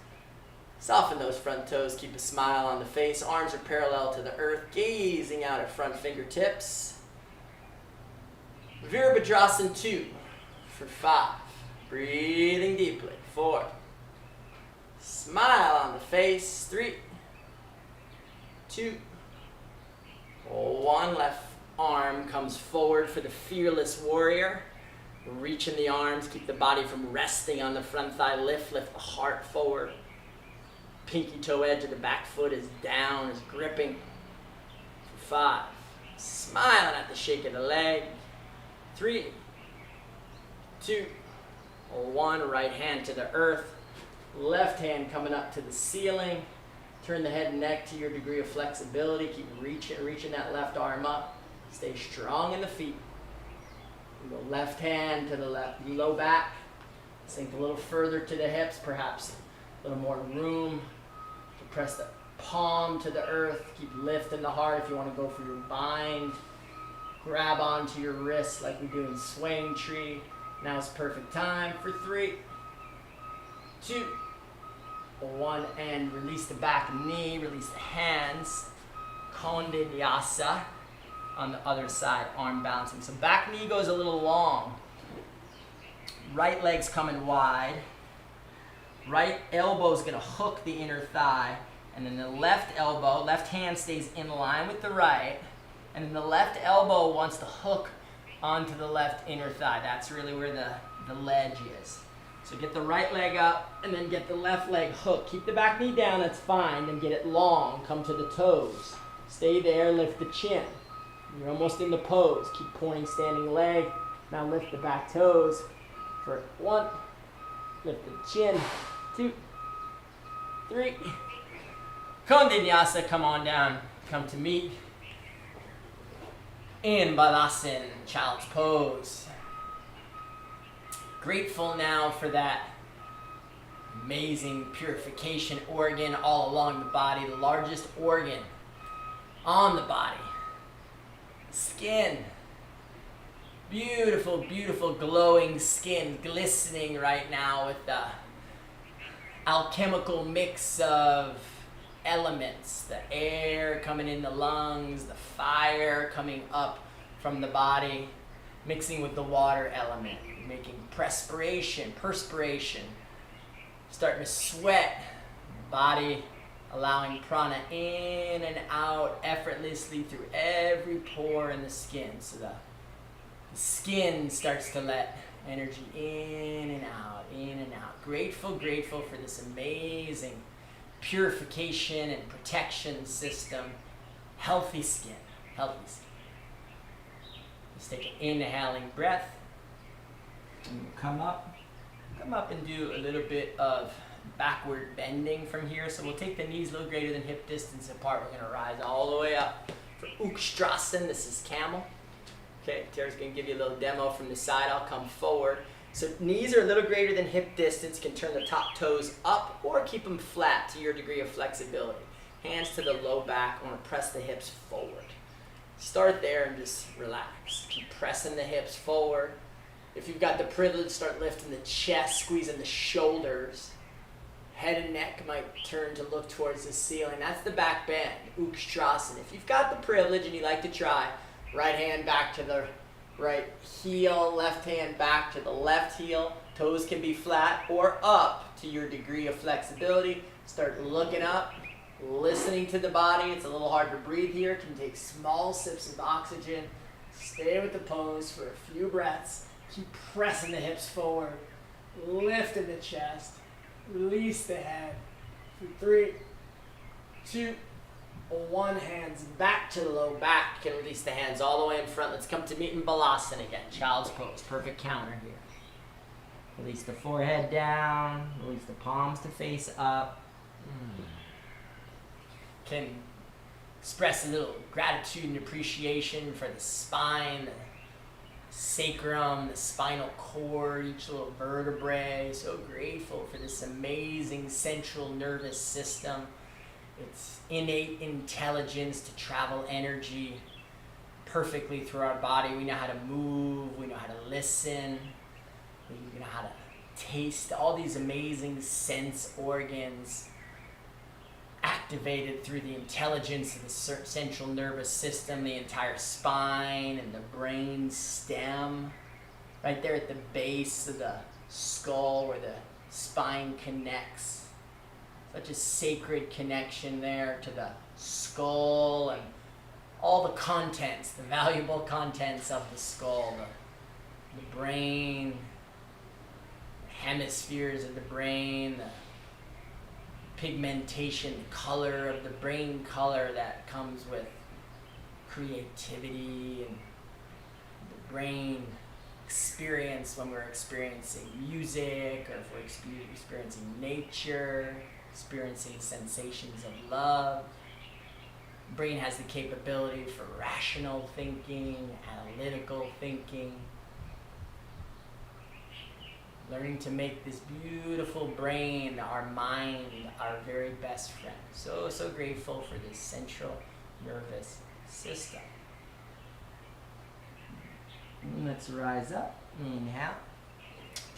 Soften those front toes, keep a smile on the face. Arms are parallel to the earth, gazing out at front fingertips. Virabhadrasana 2 for 5. Breathing deeply. 4. Smile on the face. 3, 2, 1. Left arm comes forward for the fearless warrior. Reaching the arms, keep the body from resting on the front thigh. Lift the heart forward. Pinky toe edge of the back foot is down, is gripping. 5. Smiling at the shake of the leg. 3, 2, 1. Right hand to the earth. Left hand coming up to the ceiling. Turn the head and neck to your degree of flexibility. Keep reaching that left arm up. Stay strong in the feet. Go left hand to the left low back. Sink a little further to the hips, perhaps a little more room to press the palm to the earth. Keep lifting the heart if you want to go for your bind. Grab onto your wrists like we do in swaying tree. Now's perfect time for 3, 2, 1, and release the back knee, release the hands. Kondinyasa on the other side, arm balancing. So back knee goes a little long. Right leg's coming wide. Right elbow's gonna hook the inner thigh, and then the left elbow, left hand stays in line with the right, and then the left elbow wants to hook onto the left inner thigh. That's really where the ledge is. So get the right leg up, and then get the left leg hooked. Keep the back knee down, that's fine, then get it long, come to the toes. Stay there, lift the chin. You're almost in the pose. Keep pointing standing leg. Now lift the back toes for 1. Lift the chin. 2, 3. Kondinyasa, come on down. Come to meet. In Balasana, child's pose. Grateful now for that amazing purification organ all along the body. The largest organ on the body. Skin. Beautiful, beautiful glowing skin, glistening right now with the alchemical mix of elements. The air coming in the lungs, the fire coming up from the body, mixing with the water element, making perspiration, starting to sweat, body allowing prana in and out effortlessly through every pore in the skin. So the skin starts to let energy in and out, in and out. Grateful for this amazing purification and protection system. Healthy skin, healthy skin. Let's take an inhaling breath. And come up and do a little bit of backward bending from here. So we'll take the knees a little greater than hip distance apart. We're gonna rise all the way up for Ukkstrasana. This is camel. Okay, Tara's gonna give you a little demo from the side. I'll come forward. So knees are a little greater than hip distance. You can turn the top toes up or keep them flat to your degree of flexibility. Hands to the low back. I wanna press the hips forward. Start there and just relax. Keep pressing the hips forward. If you've got the privilege, start lifting the chest, squeezing the shoulders. Head and neck might turn to look towards the ceiling. That's the back bend, Ukkstrasana. If you've got the privilege and you like to try, right hand back to the right heel, left hand back to the left heel. Toes can be flat or up to your degree of flexibility. Start looking up, listening to the body. It's a little hard to breathe here. Can take small sips of oxygen. Stay with the pose for a few breaths. Keep pressing the hips forward, lifting the chest, release the head. For 3, 2, 1, hands back to the low back. You can release the hands all the way in front. Let's come to meet in Balasana again. Child's pose, perfect counter here. Release the forehead down, release the palms to face up. Can express a little gratitude and appreciation for the spine, the sacrum, the spinal cord, each little vertebrae. So grateful for this amazing central nervous system. Its innate intelligence to travel energy perfectly through our body. We know how to move, we know how to listen, we know how to taste. All these amazing sense organs activated through the intelligence of the central nervous system, the entire spine and the brain stem, right there at the base of the skull where the spine connects. Such a sacred connection there to the skull and all the contents, the valuable contents of the skull, the brain, the hemispheres of the brain, the pigmentation, the color of the brain color that comes with creativity, and the brain experience when we're experiencing music, or if we're experiencing nature, experiencing sensations of love. The brain has the capability for rational thinking, analytical thinking. Learning to make this beautiful brain, our mind, our very best friend. So grateful for this central nervous system. Let's rise up. Inhale.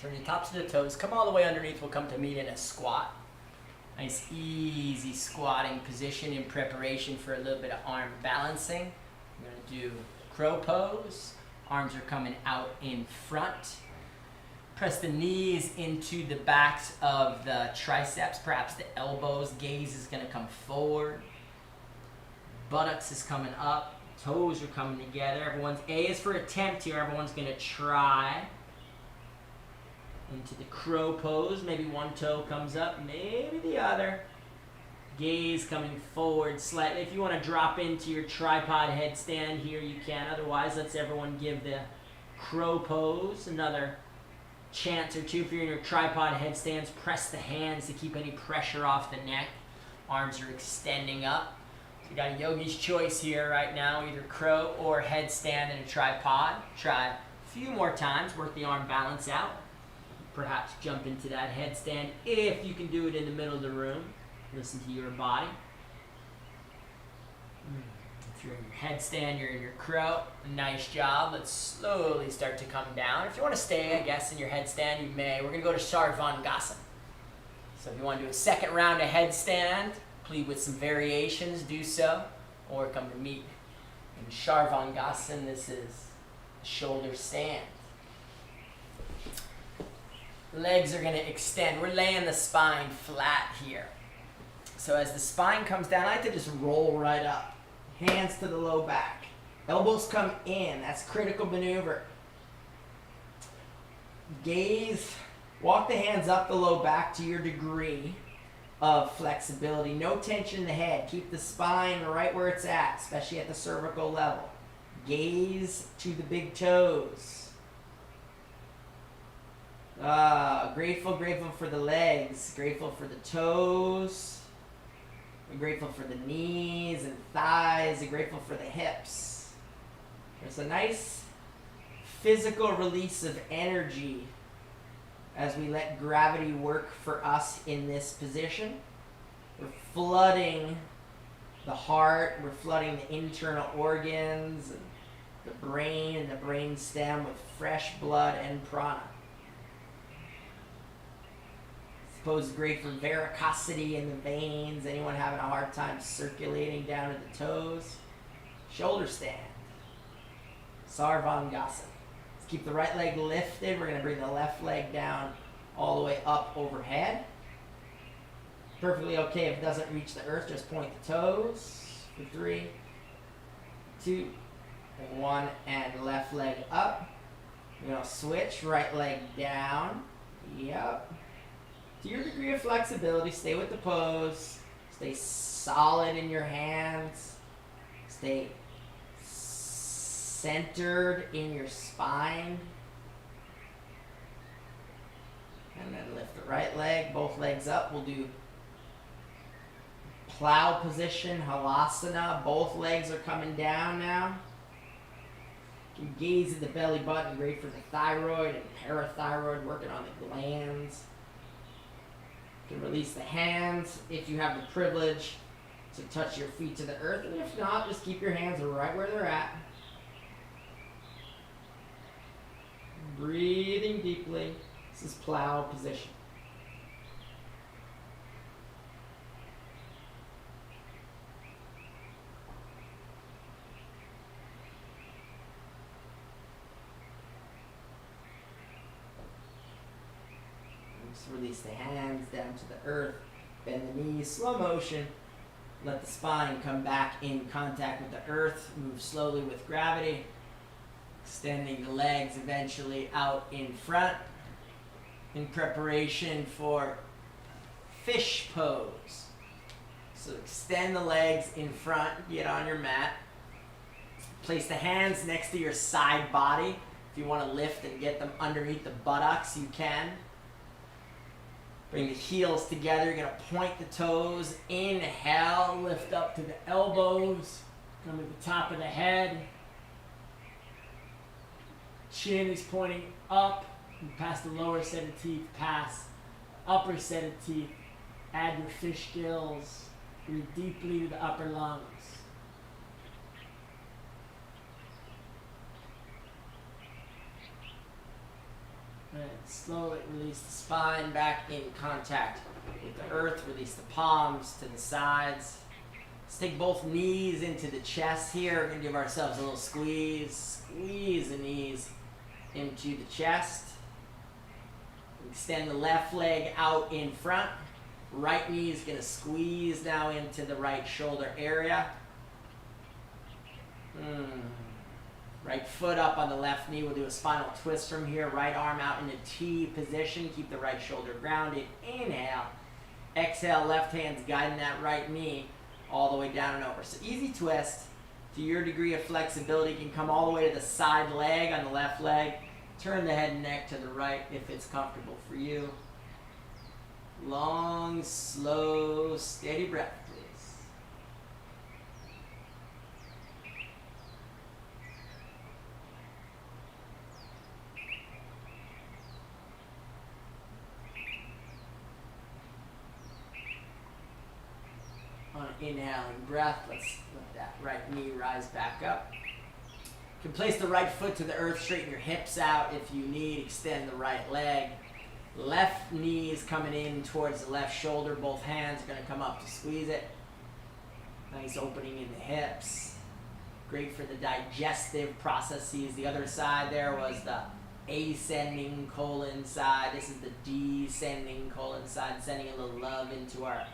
Turn your tops of the toes. Come all the way underneath. We'll come to meet in a squat. Nice, easy squatting position in preparation for a little bit of arm balancing. We're going to do crow pose. Arms are coming out in front. Press the knees into the backs of the triceps, perhaps the elbows. Gaze is going to come forward. Buttocks is coming up. Toes are coming together. A is for attempt here. Everyone's going to try into the crow pose. Maybe one toe comes up, maybe the other. Gaze coming forward slightly. If you want to drop into your tripod headstand here, you can. Otherwise, let's everyone give the crow pose another chance or two. If you're in your tripod headstands, press the hands to keep any pressure off the neck. Arms are extending up. So you got a yogi's choice here right now, either crow or headstand in a tripod. Try a few more times, work the arm balance out. Perhaps jump into that headstand if you can do it in the middle of the room. Listen to your body. If you're in your headstand, you're in your crow. Nice job. Let's slowly start to come down. If you want to stay, I guess, in your headstand, you may. We're going to go to Sarvangasana. So if you want to do a second round of headstand, please with some variations, do so. Or come to meet in Sarvangasana. This is a shoulder stand. Legs are going to extend. We're laying the spine flat here. So as the spine comes down, I like to just roll right up. Hands to the low back. Elbows come in. That's critical maneuver. Gaze. Walk the hands up the low back to your degree of flexibility. No tension in the head. Keep the spine right where it's at, especially at the cervical level. Gaze to the big toes. Grateful for the legs, grateful for the toes, we're grateful for the knees and thighs, and grateful for the hips. There's a nice physical release of energy as we let gravity work for us in this position. We're flooding the heart, we're flooding the internal organs and the brain and the brain stem with fresh blood and prana. Suppose great for varicosity in the veins. Anyone having a hard time circulating down to the toes? Shoulder stand. Sarvangasana. Let's keep the right leg lifted. We're going to bring the left leg down all the way up overhead. Perfectly okay if it doesn't reach the earth. Just point the toes. For 3, 2, 1, and left leg up. We're going to switch. Right leg down. Yep. To your degree of flexibility, stay with the pose. Stay solid in your hands. Stay centered in your spine. And then lift the right leg, both legs up. We'll do plow position, halasana. Both legs are coming down now. You can gaze at the belly button, great for the thyroid and parathyroid, working on the glands. You can release the hands if you have the privilege to touch your feet to the earth, and if not, just keep your hands right where they're at. Breathing deeply. This is plow position. Just release the hands down to the earth. Bend the knees, slow motion. Let the spine come back in contact with the earth. Move slowly with gravity. Extending the legs eventually out in front in preparation for fish pose. So extend the legs in front, get on your mat. Place the hands next to your side body. If you want to lift and get them underneath the buttocks, you can. Bring the heels together. You're going to point the toes. Inhale, lift up to the elbows. Come to the top of the head. Chin is pointing up. You pass the lower set of teeth, pass upper set of teeth. Add your fish gills. Breathe deeply to the upper lungs. And slowly release the spine back in contact with the earth. Release the palms to the sides. Let's take both knees into the chest here. We're going to give ourselves a little squeeze. Squeeze the knees into the chest. Extend the left leg out in front. Right knee is going to squeeze now into the right shoulder area. Right foot up on the left knee. We'll do a spinal twist from here. Right arm out in a T position. Keep the right shoulder grounded. Inhale. Exhale, left hand's guiding that right knee all the way down and over. So easy twist. To your degree of flexibility, you can come all the way to the side leg on the left leg. Turn the head and neck to the right if it's comfortable for you. Long, slow, steady breath, please. On an inhaling breath, let's let that right knee rise back up. You can place the right foot to the earth, straighten your hips out if you need, extend the right leg. Left knee is coming in towards the left shoulder. Both hands are going to come up to squeeze it. Nice opening in the hips. Great for the digestive processes. The other side there was the ascending colon side. This is the descending colon side, sending a little love into our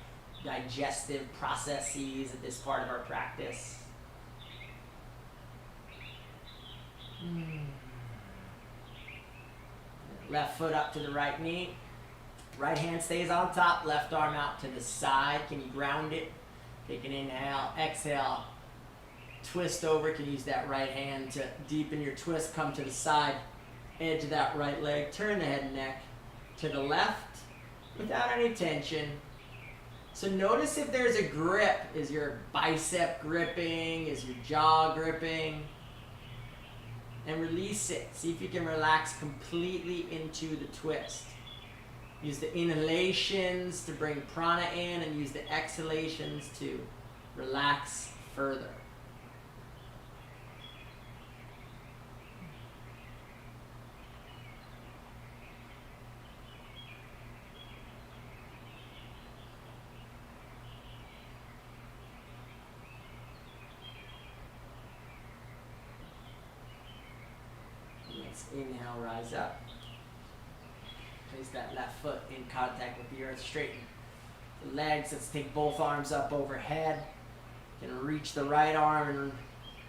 digestive processes at this part of our practice. Left foot up to the right knee. Right hand stays on top. Left arm out to the side. Can you ground it? Take an inhale. Exhale. Twist over. You can use that right hand to deepen your twist. Come to the side edge of that right leg. Turn the head and neck. to the left without any tension. So notice if there's a grip. Is your bicep gripping? Is your jaw gripping? And release it. See if you can relax completely into the twist. Use the inhalations to bring prana in and use the exhalations to relax further. Let's inhale, rise up. Place that left foot in contact with the earth, straighten the legs. Let's take both arms up overhead. You can reach the right arm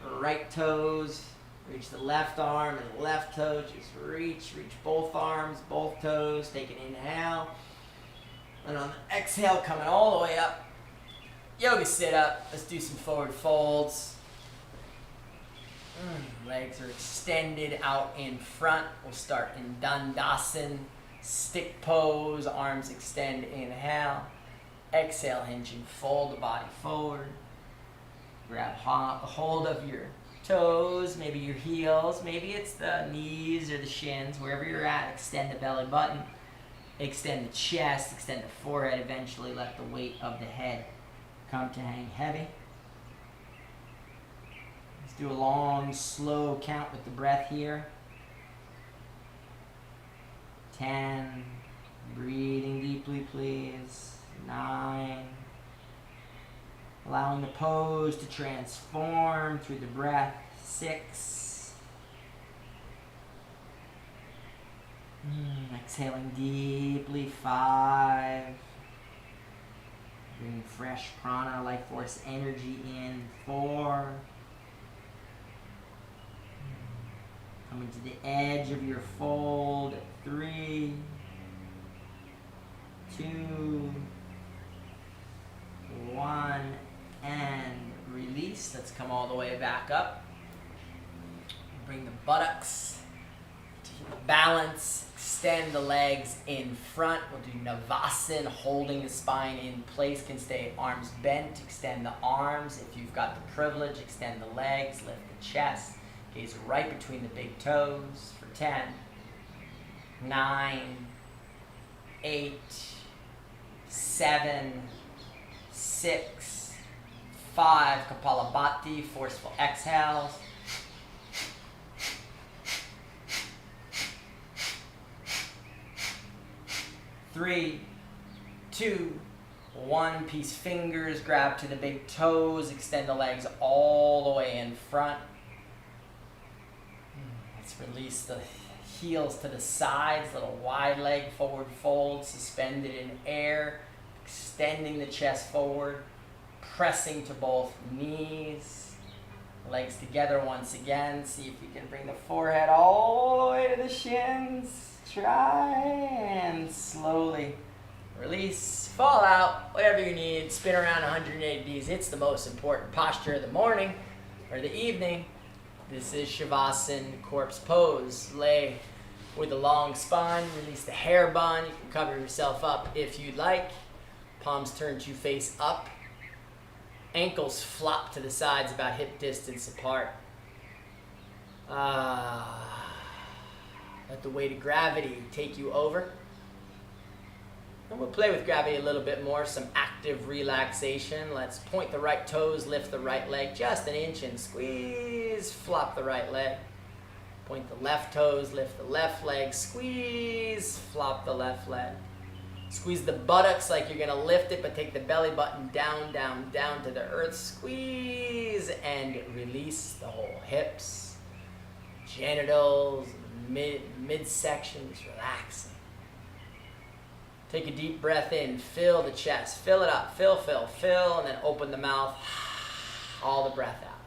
and right toes. Reach the left arm and left toe. Just reach both arms, both toes. Take an inhale. And on the exhale, coming all the way up. Yoga sit up. Let's do some forward folds. Legs are extended out in front. We'll start in Dandasana, stick pose, arms extend, inhale. Exhale, hinge and fold the body forward. Grab hold of your toes, maybe your heels, maybe it's the knees or the shins, wherever you're at. Extend the belly button, extend the chest, extend the forehead. Eventually let the weight of the head come to hang heavy. Let's do a long, slow count with the breath here. 10. Breathing deeply, please. 9. Allowing the pose to transform through the breath. 6. Exhaling deeply. 5. Bringing fresh prana, life force energy in. 4. Coming to the edge of your fold. 3, 2, 1, and release. Let's come all the way back up. Bring the buttocks to balance. Extend the legs in front. We'll do Navasana, holding the spine in place. Can stay arms bent. Extend the arms. If you've got the privilege, extend the legs. Lift the chest. Gaze right between the big toes for 10, 9, 8, 7, 6, 5. Kapalabhati, forceful exhales. 3, 2, 1. Peace fingers, grab to the big toes, extend the legs all the way in front. Let's release the heels to the sides, little wide leg forward fold, suspended in air, extending the chest forward, pressing to both knees, legs together once again. See if you can bring the forehead all the way to the shins. Try and slowly release, fall out, whatever you need. Spin around 180 degrees. It's the most important posture of the morning or the evening. This is Shavasana, corpse pose. Lay with a long spine, release the hair bun. You can cover yourself up if you'd like. Palms turn to face up. Ankles flop to the sides about hip distance apart. Let the weight of gravity take you over. And we'll play with gravity a little bit more, some active relaxation. Let's point the right toes, lift the right leg just an inch and squeeze, flop the right leg. Point the left toes, lift the left leg, squeeze, flop the left leg. Squeeze the buttocks like you're gonna lift it, but take the belly button down, down, down to the earth. Squeeze and release the whole hips, genitals, midsections, relaxing. Take a deep breath in, fill the chest, fill it up, fill, and then open the mouth, all the breath out.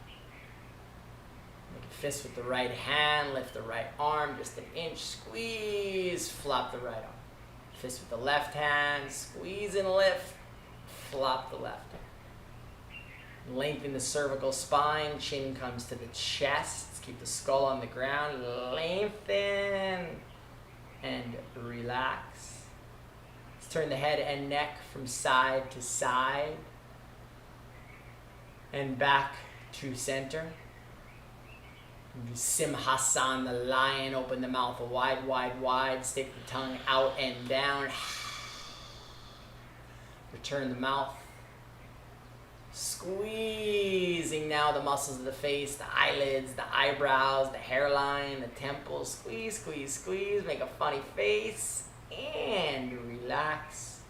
Make a fist with the right hand, lift the right arm just an inch, squeeze, flop the right arm. Fist with the left hand, squeeze and lift, flop the left arm. Lengthen the cervical spine, chin comes to the chest. Let's keep the skull on the ground, lengthen and relax. turn the head and neck from side to side and back to center. Simhasan, the lion, open the mouth wide, wide, wide. Stick the tongue out and down. Return the mouth. Squeezing now the muscles of the face, the eyelids, the eyebrows, the hairline, the temples. Squeeze, squeeze, squeeze. Make a funny face. And relax.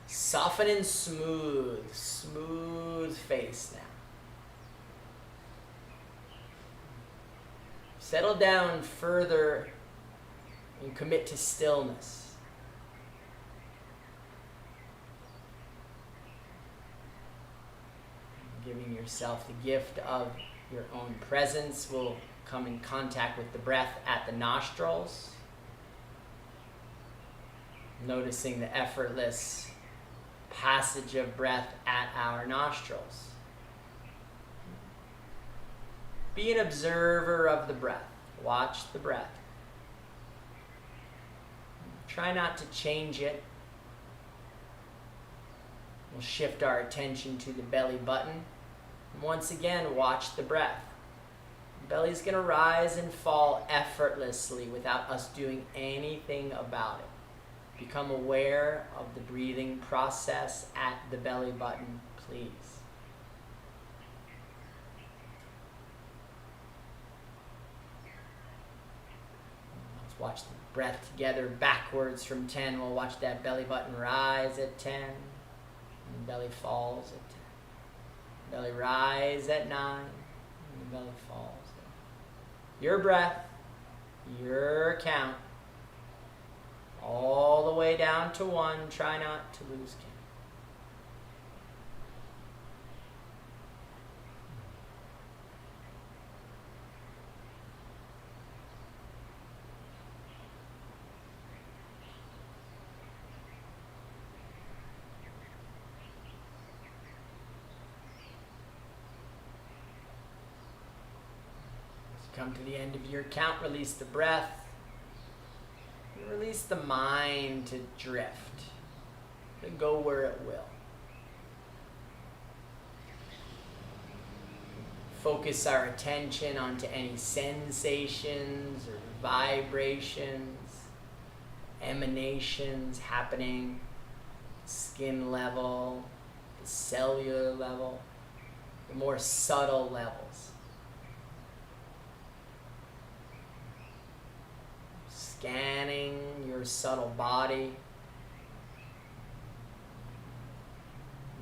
Soften and smooth. Smooth face now. Settle down further and commit to stillness. Giving yourself the gift of your own presence will come in contact with the breath at the nostrils. Noticing the effortless passage of breath at our nostrils. Be an observer of the breath. Watch the breath. Try not to change it. We'll shift our attention to the belly button. And once again, watch the breath. The belly's going to rise and fall effortlessly without us doing anything about it. Become aware of the breathing process at the belly button, please. Let's watch the breath together backwards from 10. We'll watch that belly button rise at 10. And the belly falls at 10. Belly rise at 9. And the belly falls at 9. Your breath, your count. All the way down to 1. Try not to lose count. Come to the end of your count, release the breath, and release the mind to drift, to go where it will. Focus our attention onto any sensations or vibrations, emanations happening, skin level, the cellular level, the more subtle levels. Scanning your subtle body,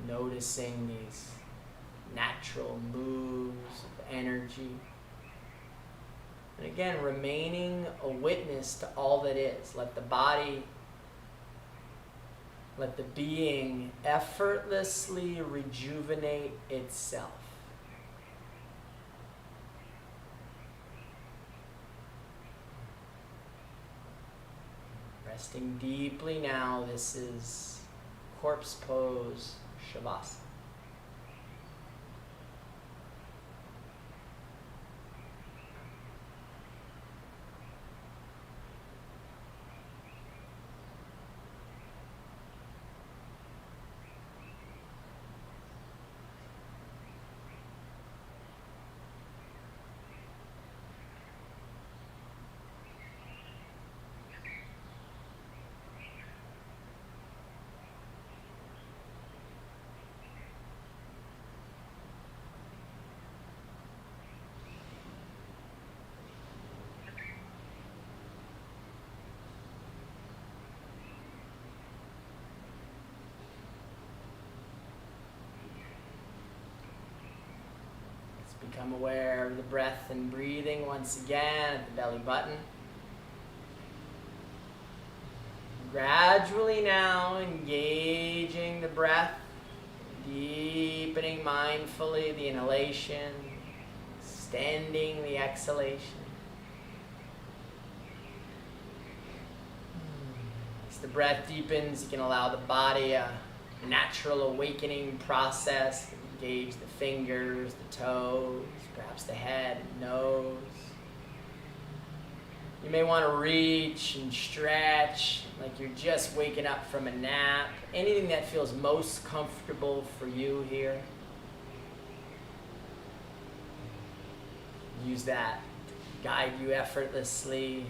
noticing these natural moves of energy, and again remaining a witness to all that is. Let the body, let the being effortlessly rejuvenate itself. Resting deeply now, this is corpse pose, Shavasana. Become aware of the breath and breathing once again at the belly button. Gradually now engaging the breath, deepening mindfully the inhalation, extending the exhalation. As the breath deepens, you can allow the body a natural awakening process. Engage the fingers, the toes, perhaps the head and nose. You may want to reach and stretch like you're just waking up from a nap. Anything that feels most comfortable for you here. Use that to guide you effortlessly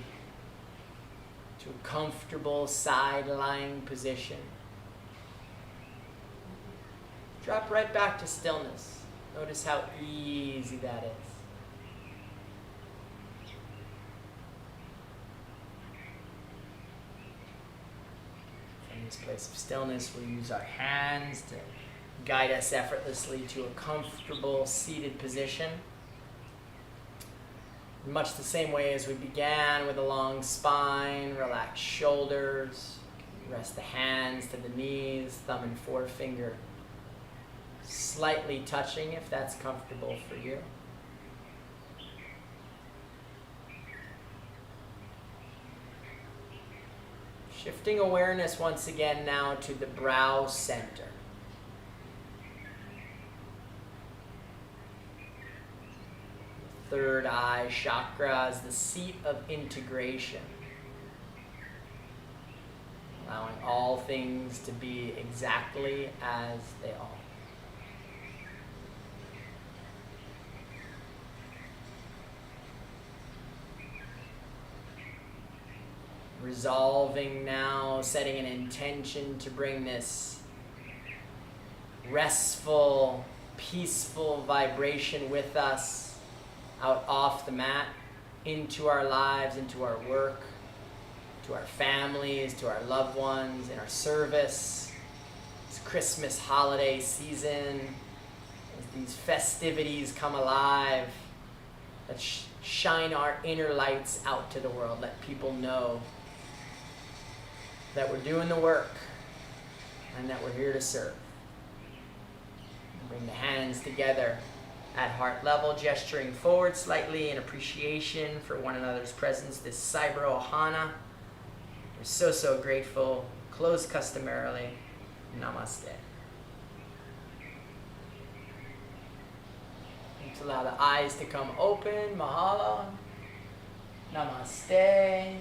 to a comfortable side lying position. Drop right back to stillness. Notice how easy that is. From this place of stillness, we'll use our hands to guide us effortlessly to a comfortable seated position. In much the same way as we began, with a long spine, relaxed shoulders. Rest the hands to the knees, thumb and forefinger slightly touching if that's comfortable for you. Shifting awareness once again now to the brow center. Third eye chakra is the seat of integration, allowing all things to be exactly as they are. Resolving now, setting an intention to bring this restful, peaceful vibration with us out off the mat, into our lives, into our work, to our families, to our loved ones, in our service. It's Christmas holiday season, as these festivities come alive, let's shine our inner lights out to the world. Let people know that we're doing the work and that we're here to serve. Bring the hands together at heart level, gesturing forward slightly in appreciation for one another's presence. This Cyber Ohana, we're so grateful. Close customarily. Namaste. And to allow the eyes to come open. Mahalo. Namaste.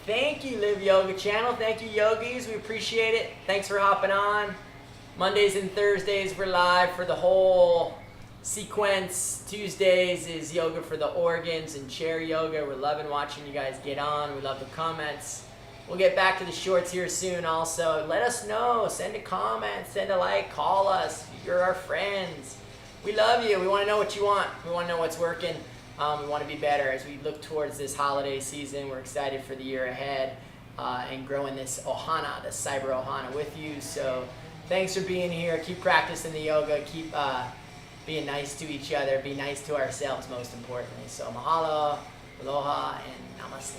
Thank you, Live Yoga Channel. Thank you, yogis. We appreciate it. Thanks for hopping on. Mondays and Thursdays, we're live for the whole sequence. Tuesdays is yoga for the organs and chair yoga. We're loving watching you guys get on. We love the comments. We'll get back to the shorts here soon also. Let us know. Send a comment. Send a like. Call us. You're our friends. We love you. We want to know what you want. We want to know what's working. We want to be better as we look towards this holiday season. We're excited for the year ahead and growing this Ohana, this Cyber Ohana with you. So thanks for being here. Keep practicing the yoga. Keep being nice to each other. Be nice to ourselves most importantly. So mahalo, aloha, and namaste.